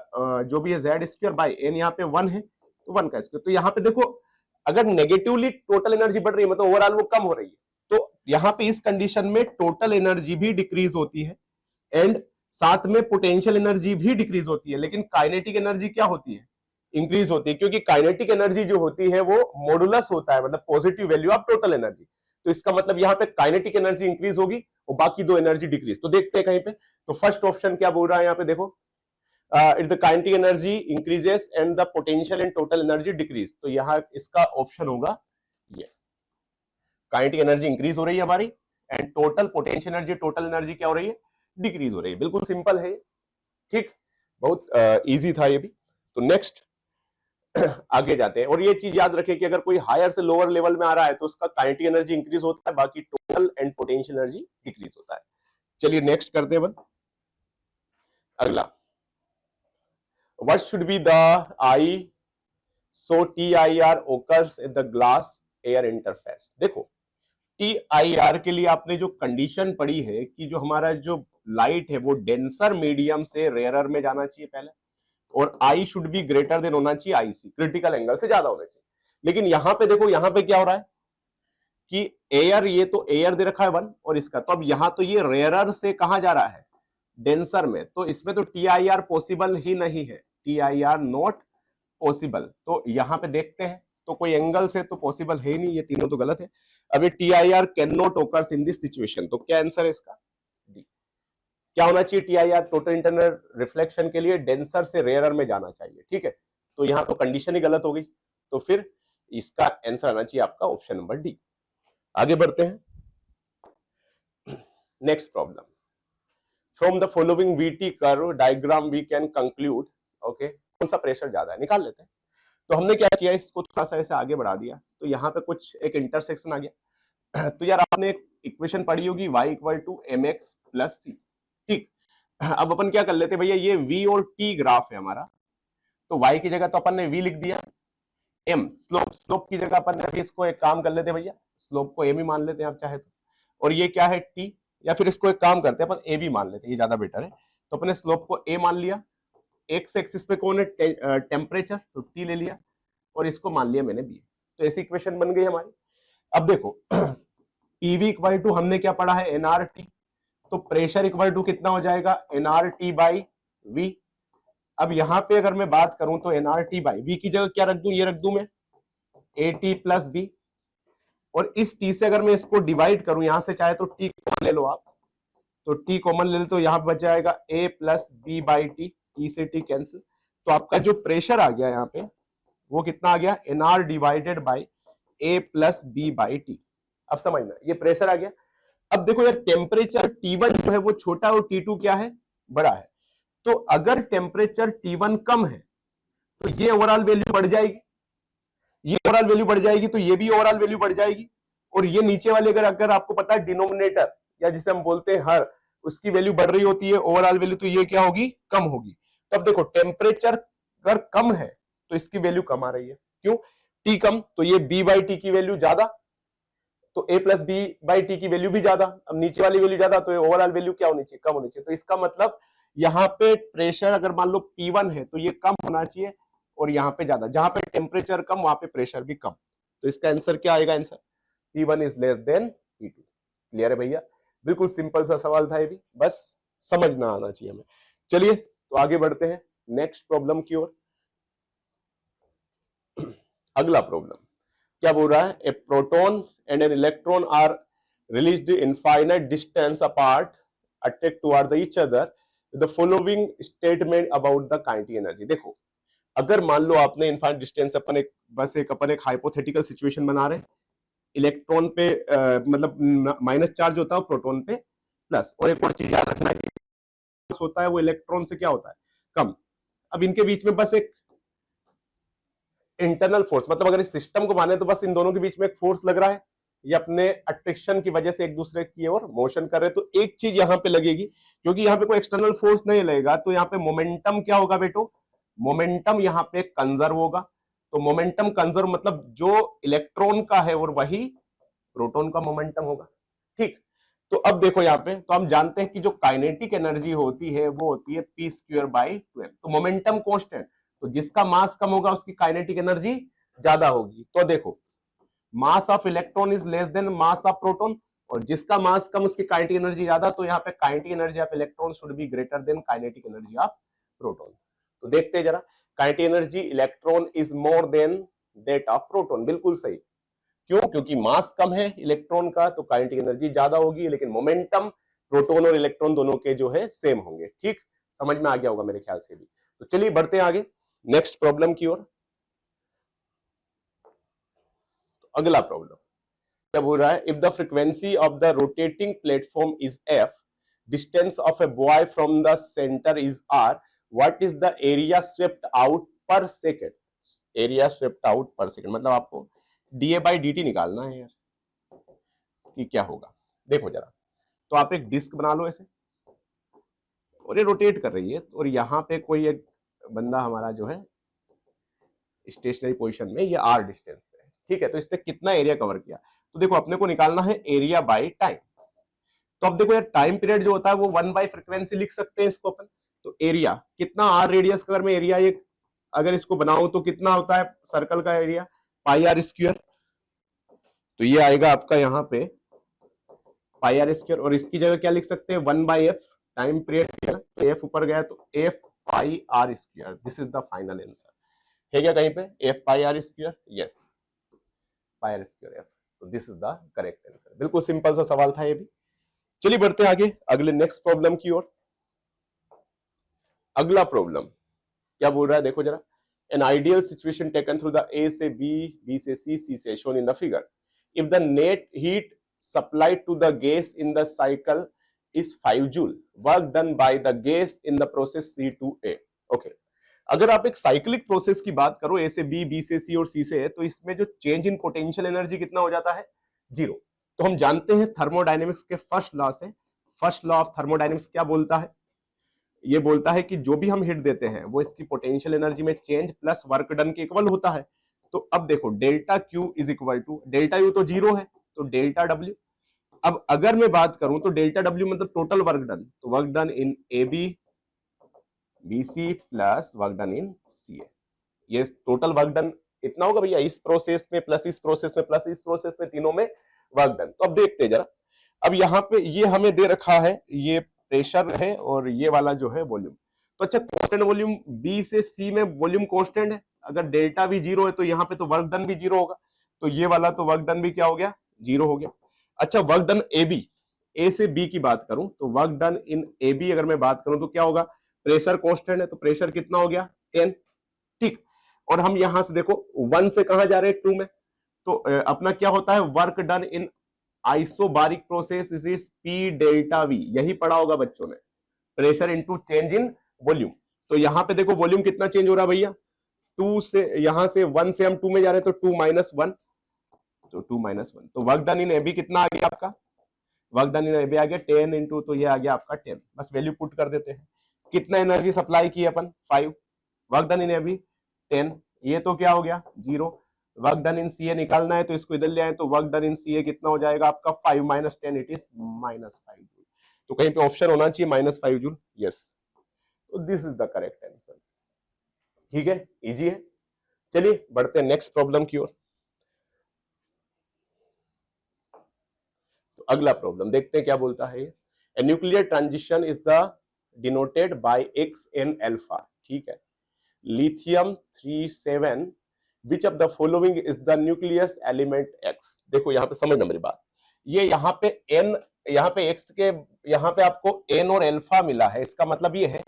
जो भी है z स्क्वायर बाय n, यहाँ पे 1 है तो 1 का स्क्वायर। तो यहाँ पे देखो अगर नेगेटिवली टोटल एनर्जी बढ़ रही है, मतलब ओवरऑल वो कम हो रही है, तो यहाँ पे इस कंडीशन में टोटल एनर्जी भी डिक्रीज होती है एंड साथ में पोटेंशियल एनर्जी भी डिक्रीज होती है, लेकिन काइनेटिक एनर्जी क्या होती है, इंक्रीज होती है, क्योंकि काइनेटिक एनर्जी जो होती है वो मॉडुलस होता है, मतलब positive value of total energy. तो इसका मतलब यहाँ पे काइनेटिक एनर्जी इंक्रीज होगी और बाकी दो एनर्जी डिक्रीज। तो देखते हैं कहीं पे, तो फर्स्ट ऑप्शन क्या बोल रहा है यहाँ पे, देखो it the kinetic energy increases and the potential and total energy decrease. तो यहाँ इसका ऑप्शन होगा ये, काइनेटिक एनर्जी इंक्रीज हो रही है हमारी and total potential energy, total energy क्या हो रही है, डिक्रीज हो रही है। बिल्कुल सिंपल है, ठीक, बहुत इजी था ये भी। तो नेक्स्ट आगे जाते हैं, और ये चीज याद रखें कि अगर कोई हायर से लोअर लेवल में आ रहा है तो उसका काइनेटिक एनर्जी इंक्रीज होता है, बाकी total and potential energy decrease होता है। चलिए नेक्स्ट करते हैं बन अगला, what should be the I so TIR occurs in the glass air interface। देखो TIR के लिए आपने जो कंडीशन पढ़ी है कि जो हमारा जो लाइट है वो डेंसर मीडियम से रेयरर में जाना चाहिए पहले, और I should be greater than होना चाहिए IC, क्रिटिकल एंगल से ज्यादा होना चाहिए। लेकिन यहां पे देखो, यहां पे क्या हो रहा है कि एयर, ये तो एयर दे रखा है 1 और इसका, तो अब यहां तो ये रेयरर से कहां जा रहा है, डेंसर में, तो इसमें तो TIR पॉसिबल ही नहीं है, TIR नॉट पॉसिबल। तो यहां पे देखते हैं, तो कोई एंगल से तो पॉसिबल है ही नहीं, ये तीनों तो गलत है। अब ये TIR can not occurs in this situation, तो क्या आंसर है इसका, डी। क्या होना चाहिए, TIR टोटल इंटरनल रिफ्लेक्शन के लिए डेंसर से रेयरर में जाना चाहिए, ठीक है। तो यहां तो कंडीशन ही गलत हो गई, तो फिर इसका आंसर आना चाहिए आपका ऑप्शन नंबर डी। आगे बढ़ते हैं, next problem, from the following VT curve diagram we can conclude, okay, कौन सा प्रेशर ज्यादा है, निकाल लेते हैं। तो हमने क्या किया, इसको थोड़ा सा ऐसे आगे बढ़ा दिया, तो यहाँ पे कुछ एक इंटरसेक्शन आ गया। तो यार आपने एक इक्वेशन पढ़ी होगी y = mx + c, ठीक। अब अपन क्या कर लेते भैया, ये v और t ग्राफ है हमारा, तो y की जगह तो अपन ने v लिख दिया, m स्लोप की जगह अपन ने इसको एक काम कर लेते भैया, स्लोप को m ही मान लेते हैं आप चाहे तो, और ये क्या है t, या फिर इसको एक काम करते हैं अपन a भी मान लेते हैं, ये ज्यादा बेटर है। तो अपने स्लोप को a मान लिया, एक्स एक्सिस पे कौन है, टेम्परेचर, तो T ले लिया, और इसको मान लिया मैंने B, तो ऐसी इक्वेशन बन गई हमारी। अब देखो EV = हमने क्या पढ़ा है, nRT, तो प्रेशर = कितना हो जाएगा, nRT/V। अब यहां पे अगर मैं बात करूं तो nRT/V की जगह क्या रख दूं, ये रख दूं मैं AT + B, और इस T से अगर मैं इसको डिवाइड करूं, यहां से चाहे तो T कॉमन ले लो आप, तो T कॉमन ले लो, तो यहां बच जाएगा A + B/T, T से T कैंसिल, तो आपका जो प्रेशर आ गया यहाँ पे वो कितना आ गया, nR / A + B/T। अब समझना, ये प्रेशर आ गया। अब देखो यार, टेम्परेचर T1 जो है वो छोटा और T2 क्या है, बड़ा है, तो अगर टेम्परेचर T1 कम है तो ये ओवरऑल वैल्यू बढ़ जाएगी, ये ओवरऑल वैल्यू बढ़ जाएगी, तो ये भी ओवरऑल वैल्यू बढ़ जाएगी, और ये नीचे वाले अगर आपको पता है डिनोमिनेटर, या जिसे हम बोलते हैं हर, उसकी वैल्यू बढ़ रही होती है ओवरऑल वैल्यू, तो ये क्या होगी, कम होगी। तब देखो टेम्परेचर अगर कम है तो इसकी वैल्यू कम आ रही है, क्यों, T कम, तो ये B/T की वैल्यू ज्यादा, तो A + B/T की वैल्यू भी ज्यादा। अब नीचे वाली वैल्यू ज्यादा, तो ओवरऑल वैल्यू क्या होनी चाहिए, कम होनी चाहिए। तो इसका मतलब यहाँ पे प्रेशर अगर मान लो P1 है तो ये कम होना चाहिए, और यहाँ पे ज्यादा, जहां पे टेम्परेचर कम वहां पे प्रेशर भी कम। तो इसका आंसर क्या आएगा, आंसर P1 = P2। क्लियर है भैया, बिल्कुल सिंपल सा सवाल था ये भी, बस समझना आना चाहिए हमें। चलिए तो आगे बढ़ते हैं नेक्स्ट प्रॉब्लम की ओर। अगला प्रॉब्लम क्या बोल रहा है, a proton and an electron are released infinite distance apart attract toward each other, the following statement about the kinetic energy. देखो अगर मान लो आपने इनफाइनाइट डिस्टेंस, अपन एक हाइपोथेटिकल सिचुएशन बना रहे हैं, इलेक्ट्रॉन पे मतलब माइनस चार्ज होता है, प्रोटॉन पे प्लस, और एक और चीज याद रखना है कि होता है वो इलेक्ट्रॉन से क्या होता है, कम। अब इनके बीच में बस एक इंटरनल फोर्स, मतलब अगर इस सिस्टम को माने तो बस इन दोनों के बीच में एक फोर्स लग रहा है, ये अपने अट्रैक्शन की वजह से एक दूसरे की ओर मोशन कर रहे हैं। तो एक चीज यहां पे लगेगी, क्योंकि यहां पे कोई एक्सटर्नल फोर्स नहीं लगेगा, तो यहां पे मोमेंटम क्या होगा बेटो, मोमेंटम यहां पे कंजर्व होगा। तो मोमेंटम कंजर्व मतलब जो इलेक्ट्रॉन का है और वही प्रोटॉन का मोमेंटम होगा, ठीक। तो अब देखो यहाँ पे, तो हम जानते हैं कि जो काइनेटिक एनर्जी होती है वो होती है p²/12, तो मोमेंटम कांस्टेंट, तो जिसका मास कम होगा उसकी काइनेटिक एनर्जी ज्यादा होगी। तो देखो mass of electron is less then mass of proton, और जिसका मास कम उसकी काइनेटिक एनर्जी ज्यादा, तो यहाँ पे kinetic energy of electron should be greater than kinetic energy of proton. तो देखते हैं जरा, kinetic energy electron is more than that of proton, बिल्कुल सही। क्यों? क्योंकि मास कम है इलेक्ट्रॉन का, तो काइनेटिक एनर्जी ज्यादा होगी, लेकिन मोमेंटम प्रोटॉन और इलेक्ट्रॉन दोनों के जो है सेम होंगे। ठीक, समझ में आ गया होगा मेरे ख्याल से भी। तो चलिए बढ़ते हैं आगे नेक्स्ट प्रॉब्लम की ओर। अगला प्रॉब्लम क्या बोल रहा है, if the frequency of the rotating platform is F, distance of a boy from the centre is R, what is the area swept out per second. Area swept out per second मतलब आपको DA by D T निकालना है यार, कि क्या होगा। देखो जरा, तो आप एक डिस्क बना लो ऐसे, और ये रोटेट कर रही है, और यहाँ पे कोई एक बंदा हमारा जो है स्टेशनरी पोजीशन में, ये आर डिस्टेंस पे है। ठीक है, तो इसने कितना एरिया कवर किया, तो देखो अपने को निकालना है एरिया बाय टाइम। तो अब देखो यार, टाइम पीरियड जो होता है वो 1 बाय फ्रीक्वेंसी लिख सकते हैं इसको अपन। तो एरिया कितना, आर रेडियस का अगर मैं एरिया ये अगर इसको बनाऊं तो कितना होता है सर्कल का एरिया, पाई आर स्क्वायर। तो ये आएगा आपका यहाँ पे पाई आर स्क्वायर, और इसकी जगह क्या लिख सकते हैं 1 by F, time period, F ऊपर गया तो F pi R square. This is the final answer है क्या कहीं पे, F pi R square, yes pi R square F. तो this is the correct answer. बिल्कुल सिंपल सा सवाल था ये भी। चलिए बढ़ते हैं आगे अगले नेक्स्ट प्रॉब्लम की ओर। अगला प्रॉब्लम क्या बोल रहा है, देखो जरा, an ideal situation taken through the ए से बी, बी से सी से shown in the figure, if the net heat supplied to the gas in the cycle is 5 joule, work done by the gas in the process C to A. Okay. अगर आप एक cyclic process की बात करो, ए से B, B से सी और सी से ए, तो इसमें जो चेंज इन पोटेंशियल एनर्जी कितना हो जाता है, 0। तो हम जानते हैं थर्मोडायनेमिक्स के फर्स्ट लॉ से, फर्स्ट लॉ ऑफ थर्मोडायनेमिक्स क्या बोलता है, ये बोलता है कि जो भी हम हिट देते हैं वो इसकी पोटेंशियल एनर्जी में चेंज प्लस वर्क डन के इक्वल होता है। तो अब देखो delta Q is equal to, delta U तो 0 है तो डेल्टा डब्ल्यू। अब अगर मैं बात करूं तो डेल्टा डब्ल्यू मतलब टोटल वर्क डन, तो work done in A B B C plus work done in C A, ये टोटल वर्क डन इतना होगा भैया, इस प्रोसेस में प्लस इस प्रोसेस में प्लस इस प्रोसेस में, तीनों में वर्क डन। तो अब देखते हैं जरा, अब यहाँ पे ये हमें दे रखा है, ये प्रेशर है और ये वाला जो है वॉल्यूम। तो अच्छा, कांस्टेंट वॉल्यूम बी से सी में वॉल्यूम कांस्टेंट है, अगर डेल्टा भी 0 है तो यहाँ पे तो वर्क डन भी 0 होगा, तो ये वाला तो वर्क डन भी क्या हो गया, 0 हो गया। अच्छा, work done A B, A से बी की बात करूं तो work done in A B अगर मैं बात करूं तो क्या होगा, प्रेशर कांस्टेंट है तो प्रेशर कितना हो गया 10। ठीक, और हम यहां से देखो 1 से कहां जा रहे हैं 2 में, तो अपना क्या होता है work done in isobaric process is P delta we, यही पढ़ा होगा बच्चों ने, pressure into change in volume. तो यहां पे देखो वॉल्यूम कितना चेंज हो रहा है भैया, 2 से, यहां से 1 से हम 2 में जा रहे हैं तो 2 माइनस 1, तो 2 माइनस 1, तो work done in A B कितना आ गया आपका, work done in A B आ गया 10 इंटू, तो ये आ गया आपका 10, बस वैल्यू पुट कर देते हैं। कितना एनर्जी सप्लाई की अपन 5, work done in A B 10, ये तो क्या हो गया 0। वर्क डन इन सी ए निकालना है तो इसको इधर ले आए, तो वर्क डन इन सी ए कितना हो जाएगा आपका 5 minus 10, it is minus 5 joule. तो कहीं पे ऑप्शन होना चाहिए माइनस 5 जूल, यस। तो this is the correct answer. ठीक है, इजी है। चलिए बढ़ते हैं नेक्स्ट प्रॉब्लम की ओर। तो अगला प्रॉब्लम देखते हैं क्या बोलता है। A nuclear transition is the denoted by X N alpha. ठीक है, lithium 37 which of the following is the nucleus element X. देखो यहां पे समझना मेरी बात, ये यहाँ पे एन, यहाँ पे एक्स के, यहाँ पे आपको एन और अल्फा मिला है, इसका मतलब ये है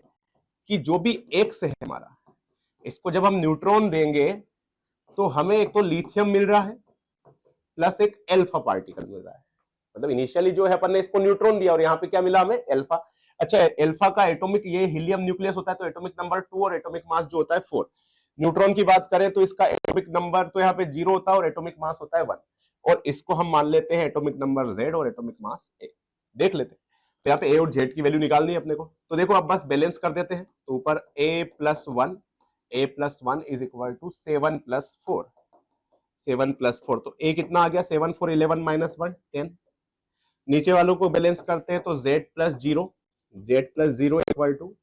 कि जो भी एक्स है हमारा, इसको जब हम न्यूट्रॉन देंगे तो हमें एक तो लिथियम मिल रहा है प्लस एक अल्फा पार्टिकल मिल रहा है, मतलब इनिशियली जो है अपन ने इसको न्यूट्रॉन दिया और यहाँ पे क्या मिला हमें अल्फा। अच्छा, अल्फा का एटॉमिक, ये हीलियम न्यूक्लियस होता है तो एटॉमिक नंबर 2 और एटॉमिक मास जो होता है 4। न्यूट्रॉन की बात करें तो इसका एटॉमिक नंबर तो यहाँ पे 0 होता है और एटॉमिक मास होता है 1, और इसको हम मान लेते हैं एटॉमिक नंबर Z और एटॉमिक मास A। देख लेते हैं, तो यहाँ पे A और Z की वैल्यू निकालनी है अपने को, तो देखो अब बस बैलेंस कर देते हैं। तो ऊपर A plus 1 is equal to 7 plus 4, 7 plus 4, तो A कितना आ गया 7 4 11 माइनस 1 10। नीचे वालों को बैलेंस करते हैं तो Z plus 0 equal to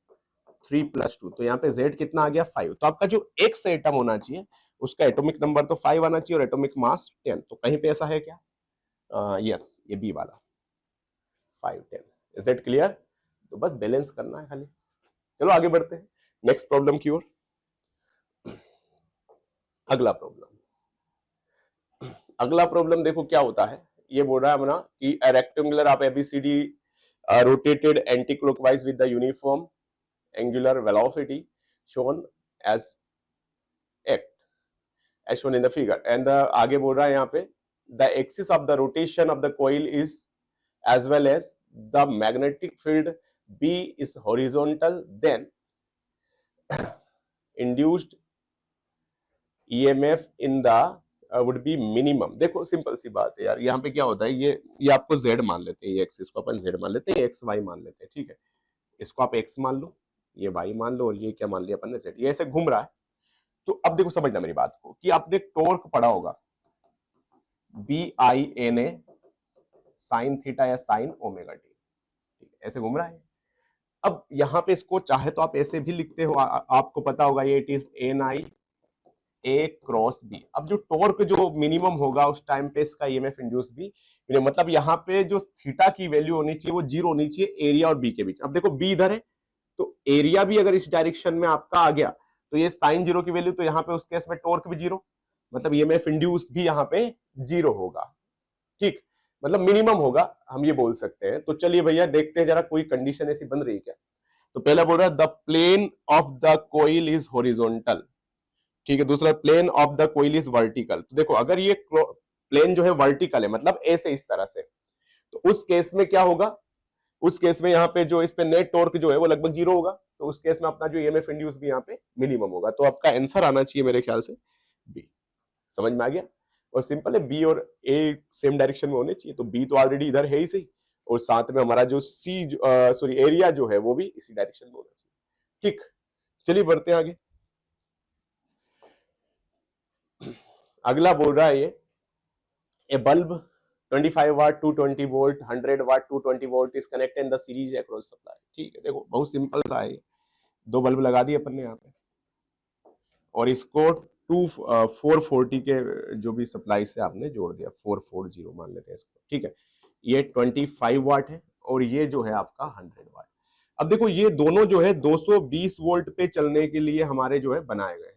3 plus 2, तो यहाँ पे Z कितना आ गया 5। तो आपका जो एक्स एटम होना चाहिए उसका एटॉमिक नंबर तो 5 आना चाहिए और एटॉमिक मास 10, तो कहीं पे ऐसा है क्या, यस, ये बी वाला। 510। Is that clear? तो बस बैलेंस करना है खाली। चलो आगे बढ़ते हैं नेक्स्ट प्रॉब्लम की ओर। अगला प्रॉब्लम देखो क्या होता है। ये बोल रहा है अपना कि a rectangular of ABCD rotated anti-clockwise with the uniform angular velocity shown as shown in the figure, and the आगे बोल रहा है यहाँ पे the axis of the rotation of the coil is as well as the magnetic field B is horizontal, then induced EMF in the would be minimum। देखो simple सी बात है यार, यहाँ पे क्या होता है, ये आपको Z मान लेते हैं, ये एक्सिस को अपन Z मान लेते हैं, एक्स वाई मान लेते हैं, ठीक है। इसको आप x मान लो, ये y मान लो, और ये क्या मान लिया अपन ने Z। ये ऐसे घूम रहा है। तो अब देखो समझना मेरी बात को कि आपने टॉर्क पढ़ा होगा BINA साइन थीटा या साइन ओमेगा टी, ठीक है, ऐसे घूम रहा है। अब यहाँ पे इसको चाहे तो आप ऐसे भी लिखते हो, आपको पता होगा ये it is NI A cross B। अब जो टॉर्क जो मिनिमम होगा उस टाइम पे इसका EMF इंड्यूस भी, मतलब यहाँ पे जो थीटा की वैल्यू होनी चाहिए वो 0 होनी चाहिए एरिया और बी के बीच। अब देखो बी इधर है तो एरिया भी अगर इस डायरेक्शन में आपका आ गया तो ये साइन 0 की वैल्यू, तो यहाँ पे उस केस में टॉर्क भी 0, मतलब EMF इंड्यूस भी यहाँ पे 0 होगा, ठीक, मतलब मिनिमम होगा, हम ये बोल सकते हैं। तो चलिए भैया देखते हैं जरा कोई कंडीशन ऐसी बन रही है क्या। तो पहला बोल रहा है the plane of the coil is horizontal, ठीक है। दूसरा plane of the coil is vertical. तो देखो अगर ये प्लेन जो है वर्टिकल है, मतलब ऐसे इस तरह से, तो उस केस में क्या होगा, उस केस में यहाँ पे जो इस पे नेट टॉर्क जो है वो लगभग 0 होगा। तो उस केस में अपना जो EMF इंड्यूस भी यहाँ पे मिनिमम होगा। तो आपका आंसर आना चाहिए मेरे ख्याल से बी। समझ में आ गया? और सिंपल है, बी और ए सेम डायरेक्शन में होने चाहिए। तो बी तो ऑलरेडी इधर है ही सही, और साथ में हमारा जो सॉरी एरिया जो है वो भी इसी डायरेक्शन में होना चाहिए, ठीक। चलिए बढ़ते हैं आगे। अगला बोल रहा है ये a bulb 25 watt 220 volt 100 watt 220 volt is connected in the series across supply, ठीक है। देखो बहुत सिंपल सा है, दो बल्ब लगा दिए अपन ने यहाँ पे, और इसको 440 के जो भी सप्लाई से आपने जोड़ दिया, 440 मान लेते हैं इसको, ठीक है। ये 25 वाट है और ये जो है आपका 100 वाट। अब देखो ये दोनों जो है 220 वोल्ट पे चलने के लिए हमारे जो है बनाए गए हैं,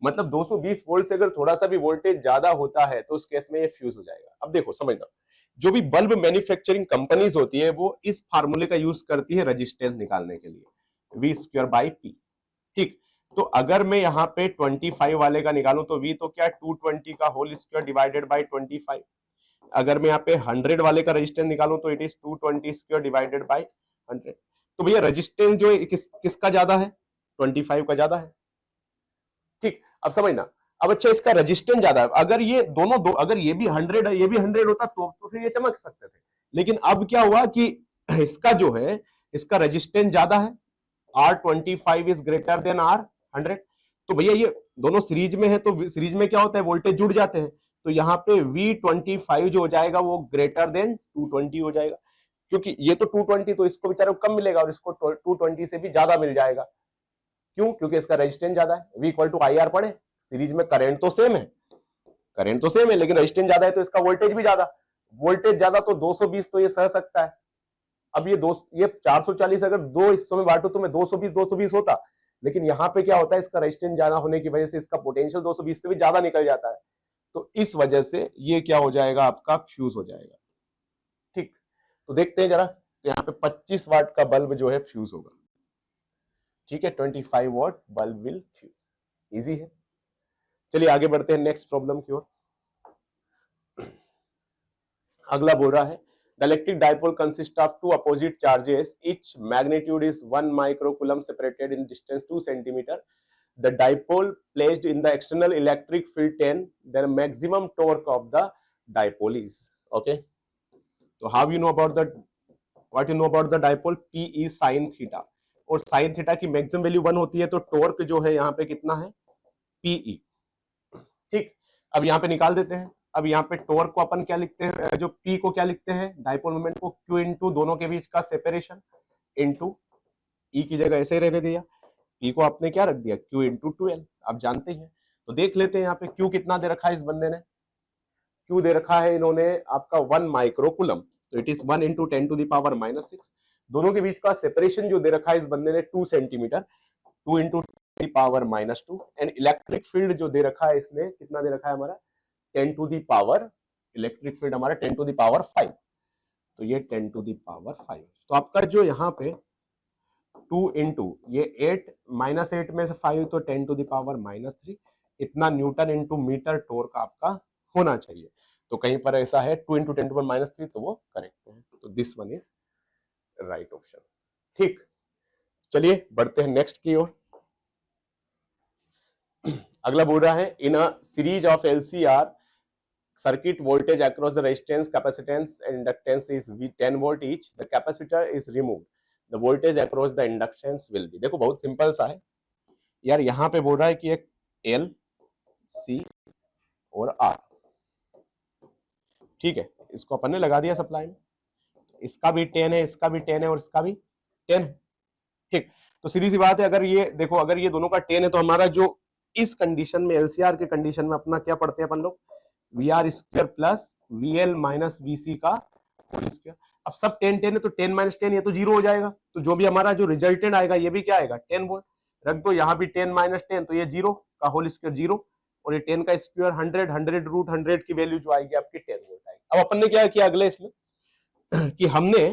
मतलब 220 वोल्ट से अगर थोड़ा सा भी वोल्टेज ज्यादा होता है तो उस केस में ये फ्यूज हो जाएगा। अब देखो समझना, जो भी बल्ब मैन्युफैक्चरिंग कंपनीज होती है वो इस फार्मूले का यूज करती है रेजिस्टेंस निकालने के लिए, V²/P, ठीक। तो अगर मैं यहाँ पे 25 वाले का निकालूं तो V तो क्या 220 का होल स्क्वायर डिवाइडेड बाय 25। अगर मैं यहाँ पे 100 वाले का रेजिस्टेंस निकालूं तो it is 220 square divided bye 100। तो भैया रेजिस्टेंस जो है किसका ज्यादा है, 25 का ज्यादा है, ठीक। अब समझना, अब अच्छा इसका रेजिस्टेंस ज्यादा है, अगर ये दोनों दो अगर ये भी 100 है ये भी 100 होता तो फिर ये चमक सकते थे। लेकिन अब क्या हुआ कि इसका जो है इसका रेजिस्टेंस ज्यादा है, R25 is greater than R100। तो भैया ये दोनों सीरीज में है, तो सीरीज में क्या होता है वोल्टेज जुड़ जाते हैं, तो यहाँ पे V25 जो हो जाएगा वो ग्रेटर देन 220 हो जाएगा, क्योंकि ये तो 220 तो इसको बेचारे को कम मिलेगा और इसको 220 से भी ज्यादा मिल जाएगा। क्यों? क्योंकि इसका रेजिस्टेंस ज्यादा है। V इक्वल टू IR पढ़े, सीरीज में करंट तो सेम है, लेकिन रेजिस्टेंस ज्यादा है तो इसका वोल्टेज भी ज्यादा, वोल्टेज ज्यादा तो 220 तो ये सह सकता है। अब ये 440 अगर दो हिस्सों में बांटो तो मैं 220 होता, लेकिन यहाँ पे क्या होता है इसका रेजिस्टेंस ज्यादा होने की वजह से इसका पोटेंशियल 220 से भी ज्यादा निकल जाता है, तो इस वजह से ये क्या हो जाएगा आपका फ्यूज हो जाएगा, ठीक। तो देखते हैं जरा, तो यहाँ पे 25 वाट का बल्ब जो है फ्यूज होगा, ठीक है। 25 watt bulb will fuse, easy है। चलिए आगे बढ़ते हैं नेक्स्ट प्रॉब्लम की ओर। अगला बोल रहा है the electric dipole consist of two opposite charges, each magnitude is 1 microcoulomb separated in distance 2 centimetre. The dipole placed in the external electric field 10, there maximum torque of the dipole is, okay. तो how you know about the what you know about the dipole, P is sin theta, और sin theta की maximum value 1 होती है, तो torque जो है यहाँ पे कितना है PE, ठीक। अब यहाँ पे निकाल देते हैं। अब यहाँ पे टॉर्क को अपन क्या लिखते हैं, जो P को क्या लिखते हैं डाइपोल मोमेंट को, Q इंटू दोनों के बीच का सेपरेशन इंटू E की जगह ऐसे ही रहने दिया, P को आपने क्या रख दिया Q इंटू 12, आप जानते हैं। तो देख लेते हैं यहाँ पे Q कितना दे रखा है इस बंदे ने, Q दे रखा है इन्होंने आपका 1 माइक्रोकूलम, तो it is 1 into 10 to the power minus 6। दोनों के बीच का सेपरेशन जो दे रखा है इस बंदे ने 2 centimetre, 2 into power minus 2। And electric field जो दे रखा है इसने कितना दे रखा है हमारा 10 to the power, electric field हमारा 10 टू दी पावर 5, तो ये 10 टू दी पावर 5। तो आपका जो यहाँ पे 2 इंटू ये 8 माइनस 8 में से 5 तो 10 टू दी पावर माइनस 3, इतना न्यूटन इंटू मीटर टॉर्क आपका होना चाहिए। तो कहीं पर ऐसा है 2 इंटू 10 टू पावर माइनस 3, तो वो करेक्ट है। तो this one is right option. ठीक, चलिए बढ़ते हैं नेक्स्ट की ओर। अगला बोल रहा है in a series of LCR circuit voltage across the resistance, capacitance and inductance is 10 volt each. The capacitor is removed. The voltage across the inductance will be. देखो बहुत सिंपल सा है यार, यहाँ पे बोल रहा है कि एक L, C और R, ठीक है, इसको अपन ने लगा दिया सप्लाई में, इसका भी 10 है, इसका भी 10 है और इसका भी 10 है। ठीक, तो सीधी सी बात है, अगर ये देखो अगर ये दोनों का 10 है तो हमारा जो इस कंडीशन में एलसीआर के कंडीशन में अपना क्या पढ़ते हैं अपन लोग, V R square plus V L minus V C का होल स्क्वायर। अब सब 10 10 है तो 10 माइनस 10 ये तो 0 हो जाएगा, तो जो भी हमारा जो रिजल्टेंट आएगा ये भी क्या आएगा 10 वोल्ट। रख दो यहाँ भी 10 माइनस 10 तो ये 0 का होल स्क्वायर 0, और ये 10 का स्क्वायर 100, 100 रूट 100 की वैल्यू जो आएगी आपकी 10 वोल्ट आएगी। अब अपन ने क्या किया अगले इसमें कि हमने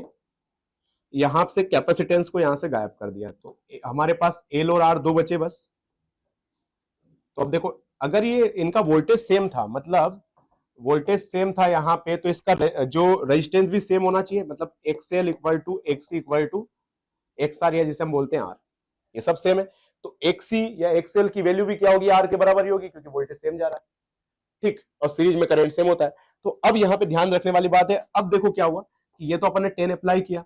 यहां से कैपेसिटेंस को यहां से गायब कर दिया, तो हमारे पास एल और आर दो बचे बस। तो अब देखो अगर ये इनका वोल्टेज सेम था, मतलब वोल्टेज सेम था यहाँ पे, तो इसका जो रेजिस्टेंस भी सेम होना चाहिए, मतलब X L equal to X C equal to X R, या जिसे हम बोलते हैं आर, ये सब सेम है। तो एक्सी या एक्सएल की वैल्यू भी क्या होगी, आर के बराबर ही होगी, क्योंकि वोल्टेज सेम जा रहा है। ठीक, और सीरीज में करंट सेम होता है। तो अब यहाँ पे ध्यान रखने वाली बात है, अब देखो क्या हुआ कि ये तो अपन ने 10 अप्लाई किया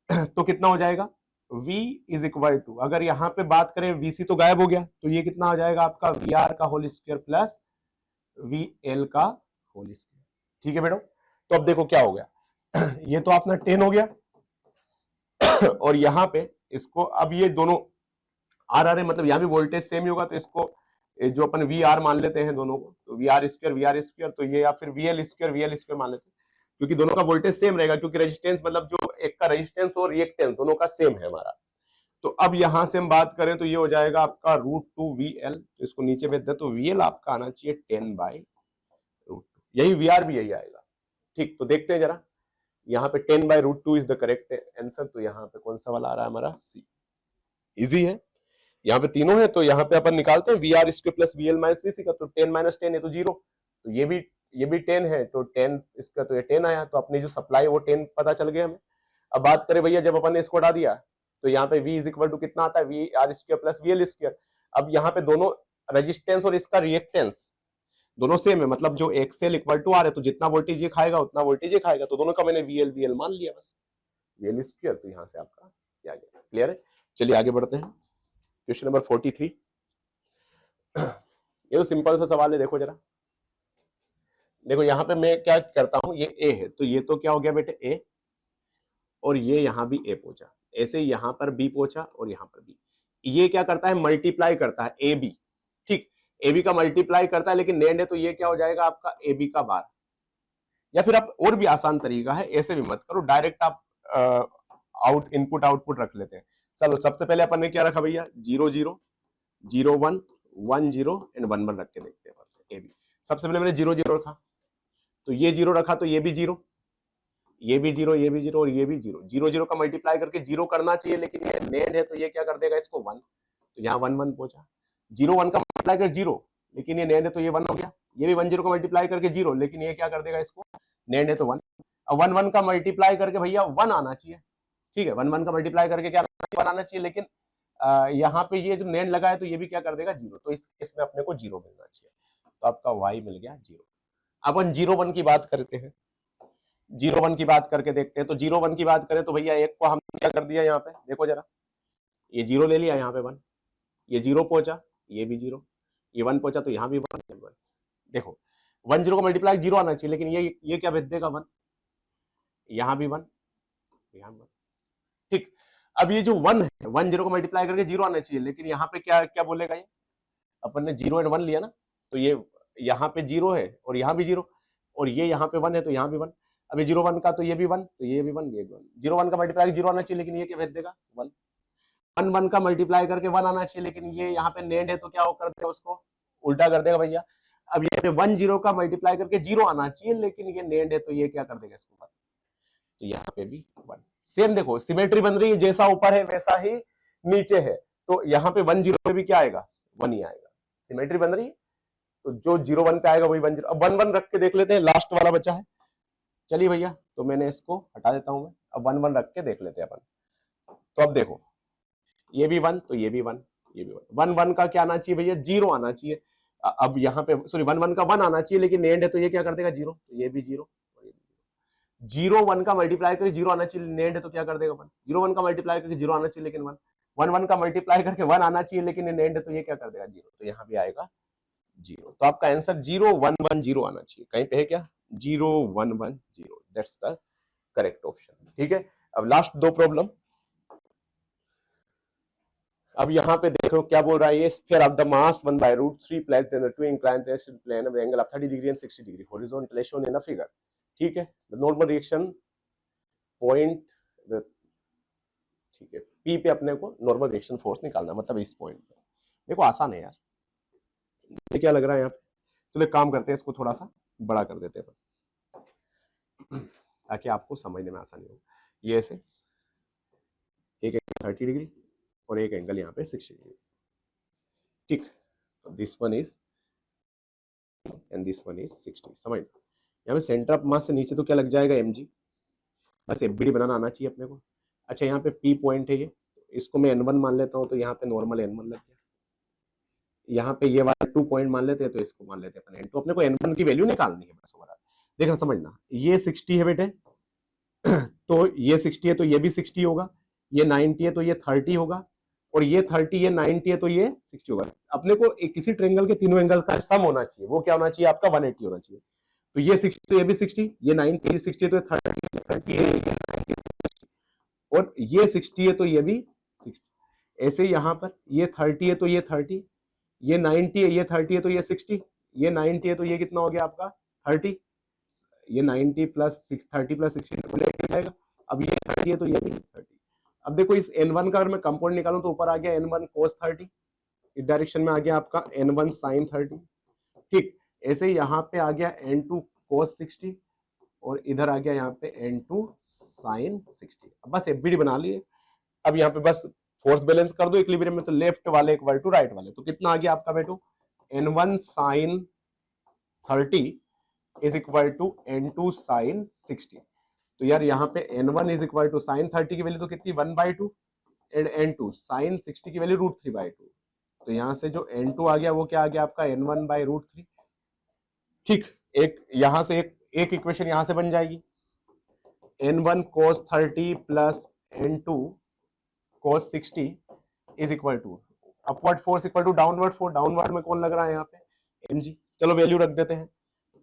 तो कितना हो जाएगा V इज इक्वल टू, अगर यहाँ पे बात करें VC तो गायब हो गया, तो ये कितना हो जाएगा आपका VR का होल स्क्वायर प्लस VL का होल स्क्वायर। ठीक है बेटो, तो अब देखो क्या हो गया ये तो अपना 10 हो गया और यहाँ पे इसको अब ये दोनों आर आर है, मतलब यहाँ भी वोल्टेज सेम ही होगा, तो इसको जो अपन VR मान लेते हैं दोनों को, तो VR स्क्वायर, तो ये या फिर VL स्क्वायर मान लेते हैं, क्योंकि दोनों का वोल्टेज सेम रहेगा, क्योंकि रेजिस्टेंस मतलब जो एक का रेजिस्टेंस और रिएक्टेंस दोनों का सेम है हमारा। तो अब यहां से हम बात करें तो ये हो जाएगा आपका √2VL, तो इसको नीचे भेज दे, तो VL आपका आना चाहिए 10/√2, यही VR भी यही आएगा। ठीक, तो देखते हैं जरा, यहाँ पे 10/√2 इज द करेक्ट आंसर, तो यहाँ पे कौन सा वाला आ रहा है हमारा C। इजी है, यहाँ पे तीनों है, तो यहाँ पे अपन निकालते हैं VR square plus VL minus VC का, तो 10 माइनस 10 है तो 0, तो ये भी 10 है, तो 10 इसका तो ये 10 आया, तो अपनी जो सप्लाई वो 10 पता चल गया हमें। अब बात करें भैया, जब अपन ने इसको हटा दिया तो यहाँ पे V इज इक्वल टू कितना आता है, VR square plus VL square. अब यहाँ पे दोनों रेजिस्टेंस और इसका रिएक्टेंस दोनों सेम है, मतलब जो एक्सएल इक्वल टू आर है, तो जितना वोल्टेज ये खाएगा उतना वोल्टेज ये खाएगा, तो दोनों का मैंने VL मान लिया बस, VL स्क्वायर, तो यहाँ से आपका क्या गया, क्लियर है। चलिए आगे बढ़ते हैं, क्वेश्चन नंबर 43। ये तो सिंपल सा सवाल है, देखो जरा, देखो यहाँ पे मैं क्या करता हूं, ये ए है, तो ये तो क्या हो गया बेटे ए, और ये यहाँ भी ए पहुंचा, ऐसे यहाँ पर बी पहुंचा और यहाँ पर बी, ये क्या करता है मल्टीप्लाई करता है ए बी। ठीक, ए बी का मल्टीप्लाई करता है, लेकिन नेंड है तो ये क्या हो जाएगा आपका ए बी का बार, या फिर आप और भी आसान तरीका है, ऐसे भी मत करो, डायरेक्ट आप इनपुट आउटपुट रख लेते हैं। चलो सबसे पहले अपन ने क्या रखा भैया, 0 0 0 1 1 0 एंड 1 1 रख के देखते हैं ए बी। सबसे पहले मैंने 0 0 रखा, तो ये 0 रखा, तो ये भी 0, ये भी 0, ये भी 0 और ये भी 0, 0 0 का मल्टीप्लाई करके 0 करना चाहिए, लेकिन ये नेंड है तो ये क्या कर देगा इसको 1, तो यहाँ 1 1 पहुंचा। 0 1 का मल्टीप्लाई कर 0, लेकिन ये नेंड है तो ये 1 हो गया, ये भी 1 0 का मल्टीप्लाई करके 0, लेकिन ये क्या कर देगा इसको, नेंड है तो 1। अब 1 1 का मल्टीप्लाई करके भैया 1 आना चाहिए, ठीक है, 1 1 का मल्टीप्लाई करके क्या 1 आना चाहिए, लेकिन यहाँ पे ये जो नेंड लगा है तो ये भी क्या कर देगा 0, तो इस केस में अपने को 0 मिलना चाहिए, तो आपका y मिल गया 0। अपन 0 1 की बात करते हैं, 0 1 की बात करके देखते हैं, तो 0 1 की बात करें तो भैया एक को हम क्या कर दिया, यहाँ पे देखो जरा, ये 0 ले लिया, यहाँ पे 1, ये 0 पहुंचा, ये भी 0, ये 1 पहुंचा, तो यहाँ भी 1 देखो 1 0 का मल्टीप्लाई 0 आना चाहिए, लेकिन ये क्या भेज देगा 1, यहाँ भी 1, यहाँ 1। ठीक, अब ये जो 1 है 1 0 का मल्टीप्लाई करके 0 आना चाहिए, लेकिन यहाँ पे क्या क्या बोलेगा, ये अपन ने 0 एंड 1 लिया ना, तो ये यहाँ पे 0 है और यहाँ भी 0, और ये यहाँ पे 1 है तो यहाँ भी 1, अभी 0 1 का तो ये भी 1, तो ये भी 1, ये भी 1। 0 1 का मल्टीप्लाई 0 आना चाहिए, लेकिन ये क्या भेज देगा 1। 1 1 का मल्टीप्लाई करके 1 आना चाहिए, लेकिन ये यहाँ पे नेंड है तो क्या कर देगा, उसको उल्टा कर देगा भैया। अब ये पे 1 0 का मल्टीप्लाई करके 0 आना चाहिए, लेकिन ये नेंड है तो ये क्या कर देगा इसको 1। तो यहाँ पे भी 1। सेम देखो सिमेट्री बन रही है, जैसा ऊपर है वैसा ही नीचे है, तो यहाँ पे 1 0 पे भी क्या आएगा, 1 ही आएगा। सिमेट्री बन रही है, तो जो 0 1 पे आएगा वही 1 0। अब 1 1 रख के देख लेते हैं, लास्ट वाला बचा है। चलिए भैया, तो मैंने इसको हटा देता हूं मैं। अब 1 1 रख के देख लेते हैं अपन। तो अब देखो ये भी 1, तो ये भी 1, ये भी 1। 1 1 का क्या आना चाहिए भैया, 0 आना चाहिए। अब यहाँ पे सॉरी 1 1 का 1 आना चाहिए, लेकिन एंड है तो ये क्या कर देगा 0, तो ये भी 0 और ये भी 0। 0 1 का मल्टीप्लाई करके 0 आना चाहिए, नेंड है तो क्या कर देगा 1। 0 1 का मल्टीप्लाई करके 0 आना चाहिए, लेकिन 1। 1 1 का मल्टीप्लाई करके 1 आना चाहिए, लेकिन नेंड है तो ये क्या कर देगा 0, तो यहाँ भी आएगा 0। तो आपका आंसर 0 1 1 0 आना चाहिए। कहीं पे है क्या, 0 1 1 0, दैट्स द करेक्ट ऑप्शन। ठीक है, अब लास्ट 2 प्रॉब्लम। अब यहाँ पे देखो क्या बोल रहा है, ये sphere of the mass 1/√3 plus then the two inclined plane of angle of 30 degree and 60 degree horizontally shown in the figure. ठीक है, द नॉर्मल रिएक्शन पॉइंट, ठीक है, पी पे अपने को नॉर्मल रिएक्शन फोर्स निकालना, मतलब इस पॉइंट पे। देखो आसान है यार, ये क्या लग रहा है यहाँ पे। चलो एक काम करते हैं, इसको थोड़ा सा बड़ा कर देते हैं ताकि आपको समझने में आसानी हो। ये ऐसे एक 30 डिग्री और एक एंगल यहाँ पे 60 डिग्री। ठीक, तो this one is and this one is 60। समझ, यहाँ पे सेंटर ऑफ मास से नीचे तो क्या लग जाएगा mg, बस एफबीडी बनाना आना चाहिए अपने को। अच्छा यहाँ पे p पॉइंट है ये, इसको मैं n1 मान लेता हूँ, तो यहाँ पे नॉर्मल n1 लग गया। यहाँ पे ये वाला 2 पॉइंट मान लेते हैं, तो इसको मान लेते हैं अपन n2। अपने को n1 की वैल्यू निकालनी है बस ओवरऑल। देखना समझना, ये 60 है बेटे तो ये 60 है तो ये भी 60 होगा, ये 90 है तो ये 30 होगा, और ये 30 ये 90 है तो ये 60 होगा। अपने को किसी ट्रायंगल के तीनों एंगल का सम होना चाहिए, वो क्या होना चाहिए आपका 180 होना चाहिए। तो ये 60 तो ये भी 60, ये 90 ये 60 तो ये 30 है, ये 90 और ये 60 है तो ये भी 60। ऐसे यहाँ पर ये 30 है तो ये 30, ये 90 है ये 30 है तो ये 60, ये 90 है तो ये कितना हो गया आपका 30, ये 90 प्लस 30 प्लस 60 आएगा। अब ये 30 है तो ये भी 30। अब देखो इस n1 का अगर मैं कंपाउंड निकालूं तो ऊपर आ गया n1 cos 30, इस डायरेक्शन में आ गया आपका n1 sin 30। ठीक, ऐसे ही यहाँ पे आ गया n2 cos 60 और इधर आ गया यहाँ पे n2 sin 60। अब बस एफबीडी बना लिए। अब यहाँ पे बस फोर्स बैलेंस कर दो इक्विलिब्रियम में, तो लेफ्ट वाले इक्वल टू राइट वाले, तो कितना आ गया आपका बेटो n1 sin 30 is equal to n2 sin 60। तो यार यहाँ पे n1 is equal to sign 30 की वैल्यू तो कितनी 1/2 एंड n2 साइन 60 की वैल्यू √3/2। तो यहाँ से जो n2 आ गया वो क्या आ गया आपका n1/√3। ठीक, एक यहाँ से एक इक्वेशन यहाँ से बन जाएगी, n1 cos 30 plus n2 cos 60 is equal to upward force equal to downward force. Downward में कौन लग रहा है यहाँ पे mg। चलो वैल्यू रख देते हैं,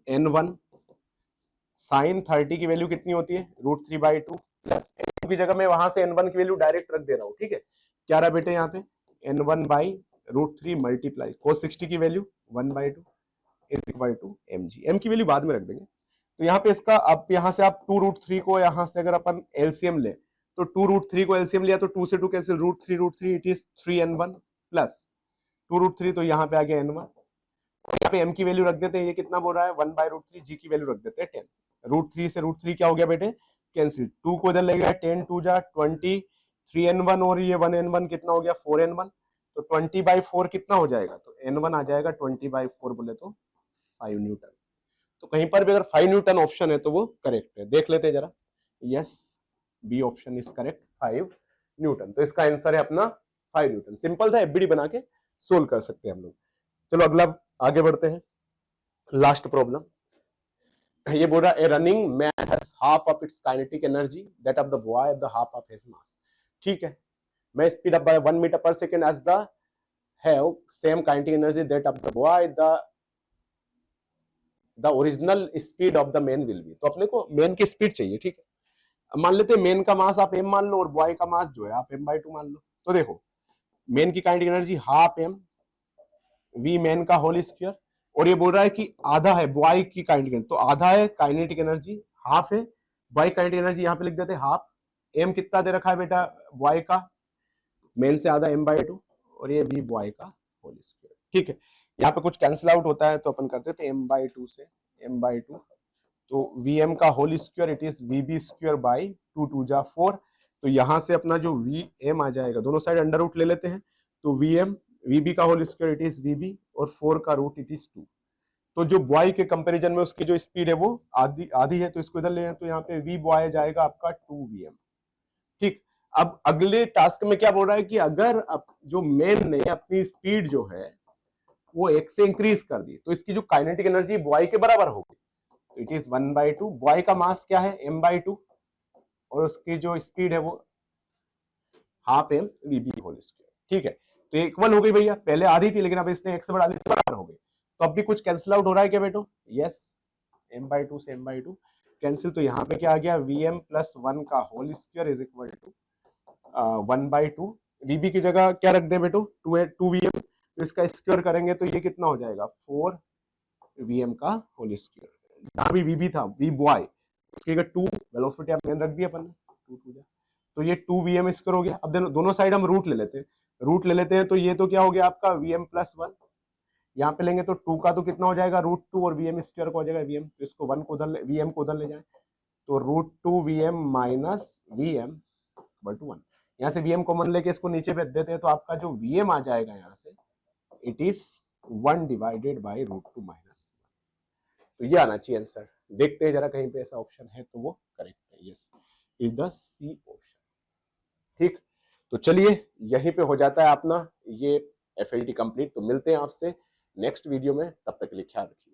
n1 साइन 30 की वैल्यू कितनी होती है √3/2 प्लस n2 की जगह मैं वहां से n1 की वैल्यू डायरेक्ट रख दे रहा हूँ। ठीक है, क्या रहा बेटे यहाँ पे n1/√3 मल्टीप्लाई cos 60 की value 1/2 is equal to mg। m की वैल्यू बाद में रख देंगे। तो यहाँ पे इसका अब यहाँ से आप 2√3 को यहाँ से अगर अपन एलसीएम ले तो 2√3 को एलसीएम लिया तो 2 से 2 cancel, √3 it is 3n1 plus 2√3, तो यहाँ पे आ गया n1। और यहाँ पे m की वैल्यू रख देते हैं, ये कितना बोल रहा है 1/√3, g की वैल्यू रख देते हैं 10। √3 से √3 क्या हो गया बेटे कैंसिल, 2 को इधर ले गया 10 2 जा 20, 3n1 और ये 1n1 कितना हो गया 4n1, तो 20/4 कितना हो जाएगा, तो n1 आ जाएगा 20/4 बोले तो 5 न्यूटन। तो कहीं पर भी अगर 5 न्यूटन ऑप्शन है तो वो करेक्ट है, देख लेते हैं जरा। Yes, B option is correct 5 newton. तो इसका आंसर है अपना 5 न्यूटन। सिंपल था, एफबीडी बना के सोल्व कर सकते हैं हम लोग। चलो अगला आगे बढ़ते हैं, लास्ट प्रॉब्लम। ये बोल रहा है running man has half of its kinetic energy that of the boy the half of his mass. ठीक है, man speed up by 1 metre per second as the have same kinetic energy that of the boy the original speed of the man will be. तो अपने को man की speed चाहिए। ठीक है, मान लेते हैं मैन का मास आप m मान लो और बॉय का मास जो है आप m/2 मान लो। तो देखो मैन की kinetic energy half m v man का होल स्क्वायर, और ये बोल रहा है कि आधा है बॉय की काइनेटिक एनर्जी, तो आधा है काइनेटिक एनर्जी हाफ है बॉय काइनेटिक एनर्जी यहाँ पे लिख देते हाफ, एम कितना दे रखा है बेटा बॉय का, मेन से आधा m/2, और ये v बॉय का होल स्क्वायर। ठीक है, यहाँ पे कुछ कैंसिल आउट होता है तो अपन करते थे m/2 से m/2, तो vm का whole square it is vb square by 2 2 जा 4, तो यहाँ से अपना जो vm आ जाएगा, दोनों साइड अंडर रूट ले लेते हैं, तो vm vb का whole square it is vb, और 4 का रूट इट इज 2। तो जो बॉय के कंपैरिजन में उसकी जो स्पीड है वो आधी आधी है, तो इसको इधर ले जाए, तो यहाँ पे v बॉय जाएगा आपका 2vm। ठीक, अब अगले टास्क में क्या बोल रहा है कि अगर जो मेन ने अपनी स्पीड जो है वो 1 से इंक्रीज कर दी, तो इसकी जो काइनेटिक एनर्जी बॉय के बराबर होगी, तो इट इज 1/2, बॉय का मास क्या है m/2, और उसकी जो स्पीड है वो half m vb whole square. ठीक है, तो इक्वल हो गई भैया, पहले आधी थी लेकिन अब इसने 1 से बढ़ा दी तो बराबर हो गई, तो अब भी कुछ कैंसिल आउट हो रहा है क्या बेटो, यस, m/2 से m/2 कैंसिल, तो यहाँ पे क्या आ गया vm प्लस 1 का whole square is equal to 1/2, vb की जगह क्या रख दे बेटो 2vm, तो इसका स्क्वायर करेंगे तो ये कितना हो जाएगा 4vm का होल स्क्वायर। यहाँ भी vb था, v बॉय, उसकी जगह 2 वेलोसिटी आप रख दिया अपन ने 2 तो ये 2vm स्क्वायर हो गया। अब दोनों साइड हम रूट ले लेते हैं, तो ये तो क्या हो गया आपका vm प्लस 1, यहाँ पे लेंगे तो 2 का तो कितना हो जाएगा √2, और vm स्क्वायर को हो जाएगा vm, तो इसको 1 को उधर vm को उधर ले जाए, तो √2vm minus vm equal to 1। यहाँ से vm कॉमन लेके इसको नीचे भेज देते हैं, तो आपका जो vm आ जाएगा यहाँ से it is 1 divided by √2 minus, तो ये आना चाहिए आंसर। देखते हैं जरा कहीं पे ऐसा ऑप्शन है तो वो करेक्ट है, yes is the C option. ठीक, तो चलिए यहीं पे हो जाता है अपना ये FLT कंप्लीट। तो मिलते हैं आपसे नेक्स्ट वीडियो में, तब तक के लिए ख्याल रखिए।